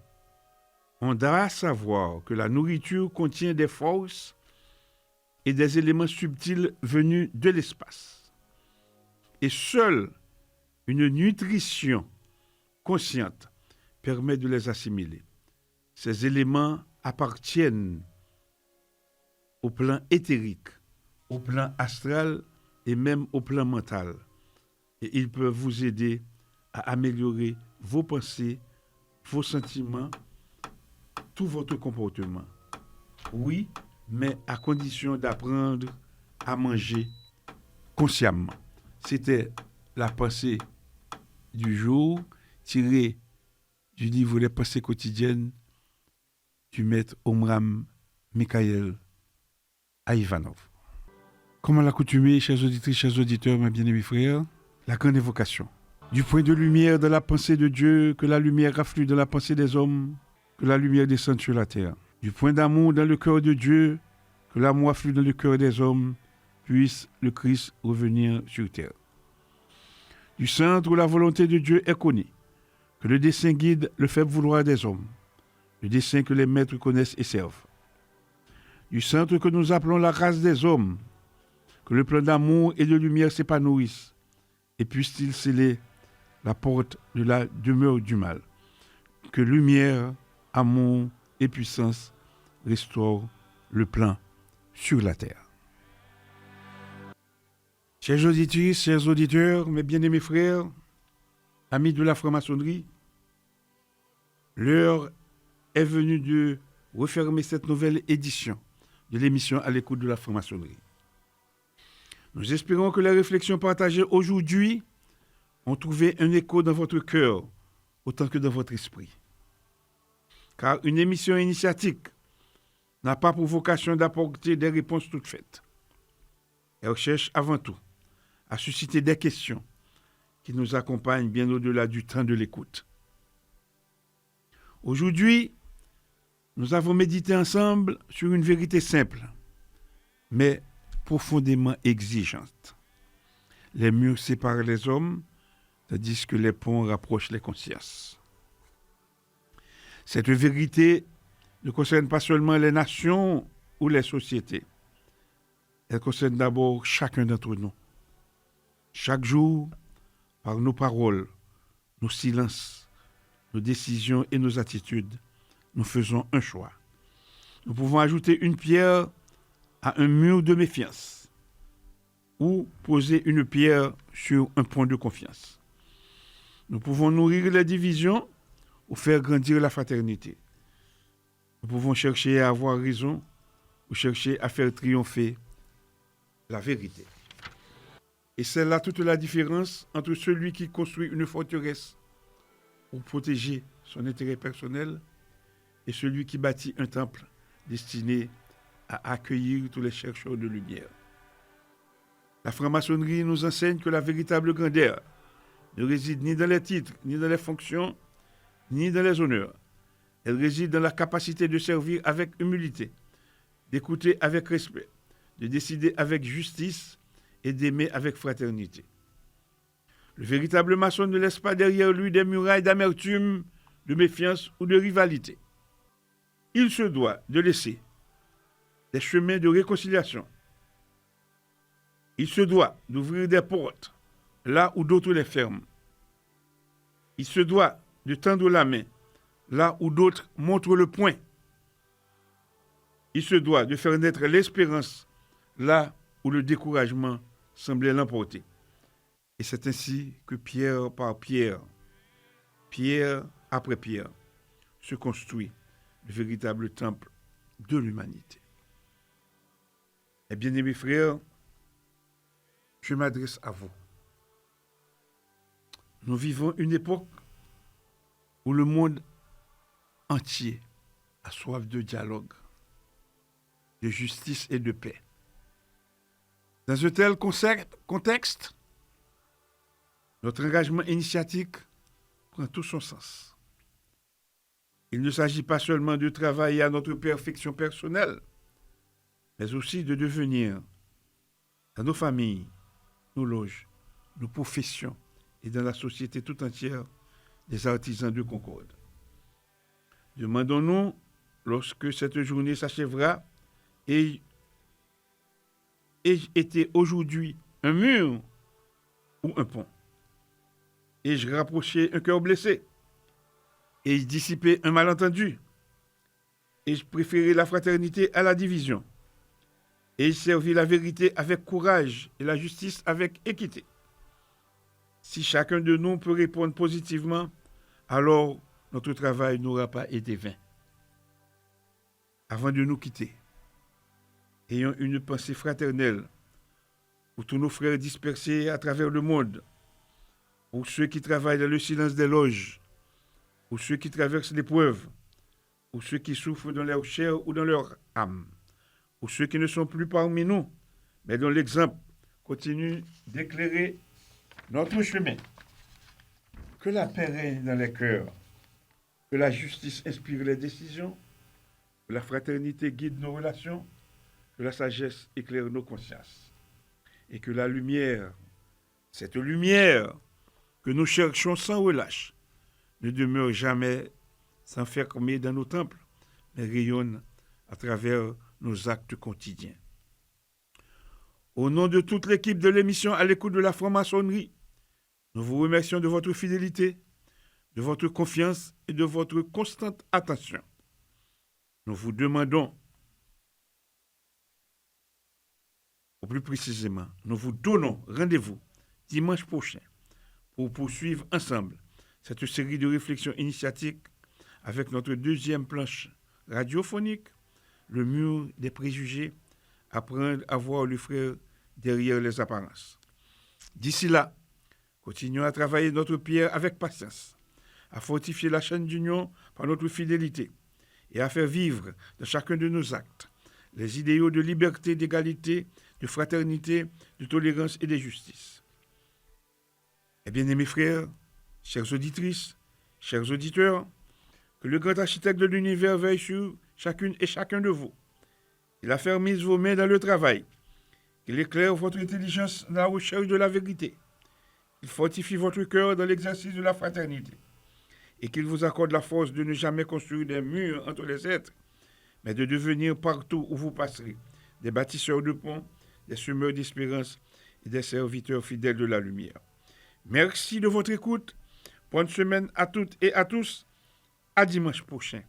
on doit savoir que la nourriture contient des forces et des éléments subtils venus de l'espace. Et seule une nutrition consciente permet de les assimiler. Ces éléments appartiennent au plan éthérique, au plan astral et même au plan mental. Et ils peuvent vous aider à améliorer vos pensées, vos sentiments, tout votre comportement. Oui, mais à condition d'apprendre à manger consciemment. C'était la pensée du jour tirée du livre des pensées quotidiennes du maître Omram Mikhaël Aïvanov. Comme à l'accoutumée, chers auditrices, chers auditeurs, mes bien-aimés frères, la grande évocation. Du point de lumière de la pensée de Dieu, que la lumière afflue dans la pensée des hommes, que la lumière descende sur la terre. Du point d'amour dans le cœur de Dieu, que l'amour afflue dans le cœur des hommes, puisse le Christ revenir sur terre. Du centre où la volonté de Dieu est connue, que le dessein guide le faible vouloir des hommes, le dessein que les maîtres connaissent et servent. Du centre que nous appelons la race des hommes, que le plan d'amour et de lumière s'épanouisse, et puisse-t-il sceller la porte de la demeure du mal. Que lumière, amour et puissance restaurent le plan sur la terre. Chers auditrices, chers auditeurs, mes bien-aimés frères, amis de la franc-maçonnerie, l'heure est venue de refermer cette nouvelle édition de l'émission À l'écoute de la franc-maçonnerie. Nous espérons que les réflexions partagées aujourd'hui ont trouvé un écho dans votre cœur autant que dans votre esprit. Car une émission initiatique n'a pas pour vocation d'apporter des réponses toutes faites. Elle cherche avant tout à susciter des questions qui nous accompagnent bien au-delà du temps de l'écoute. Aujourd'hui, nous avons médité ensemble sur une vérité simple, mais profondément exigeante. Les murs séparent les hommes, tandis que les ponts rapprochent les consciences. Cette vérité ne concerne pas seulement les nations ou les sociétés. Elle concerne d'abord chacun d'entre nous. Chaque jour, par nos paroles, nos silences, nos décisions et nos attitudes, nous faisons un choix. Nous pouvons ajouter une pierre à un mur de méfiance. ou poser une pierre sur un point de confiance. Nous pouvons nourrir les divisions ou faire grandir la fraternité. Nous pouvons chercher à avoir raison ou chercher à faire triompher la vérité. Et c'est là toute la différence entre celui qui construit une forteresse pour protéger son intérêt personnel et celui qui bâtit un temple destiné à accueillir tous les chercheurs de lumière. La franc-maçonnerie nous enseigne que la véritable grandeur ne réside ni dans les titres, ni dans les fonctions, ni dans les honneurs. Elle réside dans la capacité de servir avec humilité, d'écouter avec respect, de décider avec justice et d'aimer avec fraternité. Le véritable maçon ne laisse pas derrière lui des murailles d'amertume, de méfiance ou de rivalité. Il se doit de laisser des chemins de réconciliation. Il se doit d'ouvrir des portes là où d'autres les ferment. Il se doit de tendre la main là où d'autres montrent le poing. Il se doit de faire naître l'espérance là où le découragement semblait l'emporter. Et c'est ainsi que pierre par pierre, pierre après pierre, se construit le véritable temple de l'humanité. Et bien-aimés frères, je m'adresse à vous. Nous vivons une époque où le monde entier a soif de dialogue, de justice et de paix. Dans un tel contexte, notre engagement initiatique prend tout son sens. Il ne s'agit pas seulement de travailler à notre perfection personnelle, mais aussi de devenir, dans nos familles, nos loges, nos professions et dans la société tout entière, des artisans de concorde. Demandons-nous, lorsque cette journée s'achèvera, ai-je été aujourd'hui un mur ou un pont? Ai-je rapproché un cœur blessé? Ai-je dissipé un malentendu? Ai-je préféré la fraternité à la division? Ai-je servi la vérité avec courage et la justice avec équité? Si chacun de nous peut répondre positivement, alors notre travail n'aura pas été vain. Avant de nous quitter, ayons une pensée fraternelle pour tous nos frères dispersés à travers le monde, pour ceux qui travaillent dans le silence des loges, pour ceux qui traversent l'épreuve, pour ceux qui souffrent dans leur chair ou dans leur âme, pour ceux qui ne sont plus parmi nous, mais dont l'exemple continue d'éclairer notre chemin. Que la paix règne dans les cœurs, que la justice inspire les décisions, que la fraternité guide nos relations, que la sagesse éclaire nos consciences, et que la lumière, cette lumière que nous cherchons sans relâche, ne demeure jamais s'enfermer dans nos temples, mais rayonne à travers nos actes quotidiens. Au nom de toute l'équipe de l'émission À l'écoute de la franc-maçonnerie, nous vous remercions de votre fidélité, de votre confiance et de votre constante attention. Nous vous demandons, ou plus précisément, nous vous donnons rendez-vous dimanche prochain pour poursuivre ensemble cette série de réflexions initiatiques avec notre deuxième planche radiophonique, le mur des préjugés, apprendre à voir le frère derrière les apparences. D'ici là, continuons à travailler notre pierre avec patience, à fortifier la chaîne d'union par notre fidélité et à faire vivre dans chacun de nos actes les idéaux de liberté, d'égalité, de fraternité, de tolérance et de justice. Eh bien, mes frères, chères auditrices, chers auditeurs, que le grand architecte de l'univers veille sur chacune et chacun de vous. Il affermisse vos mains dans le travail. Il éclaire votre intelligence dans la recherche de la vérité. Il fortifie votre cœur dans l'exercice de la fraternité. Et qu'il vous accorde la force de ne jamais construire des murs entre les êtres, mais de devenir partout où vous passerez des bâtisseurs de ponts, des semeurs d'espérance et des serviteurs fidèles de la lumière. Merci de votre écoute. Bonne semaine à toutes et à tous. À dimanche prochain.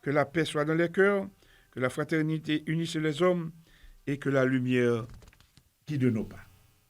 Que la paix soit dans les cœurs, que la fraternité unisse les hommes et que la lumière guide nos pas.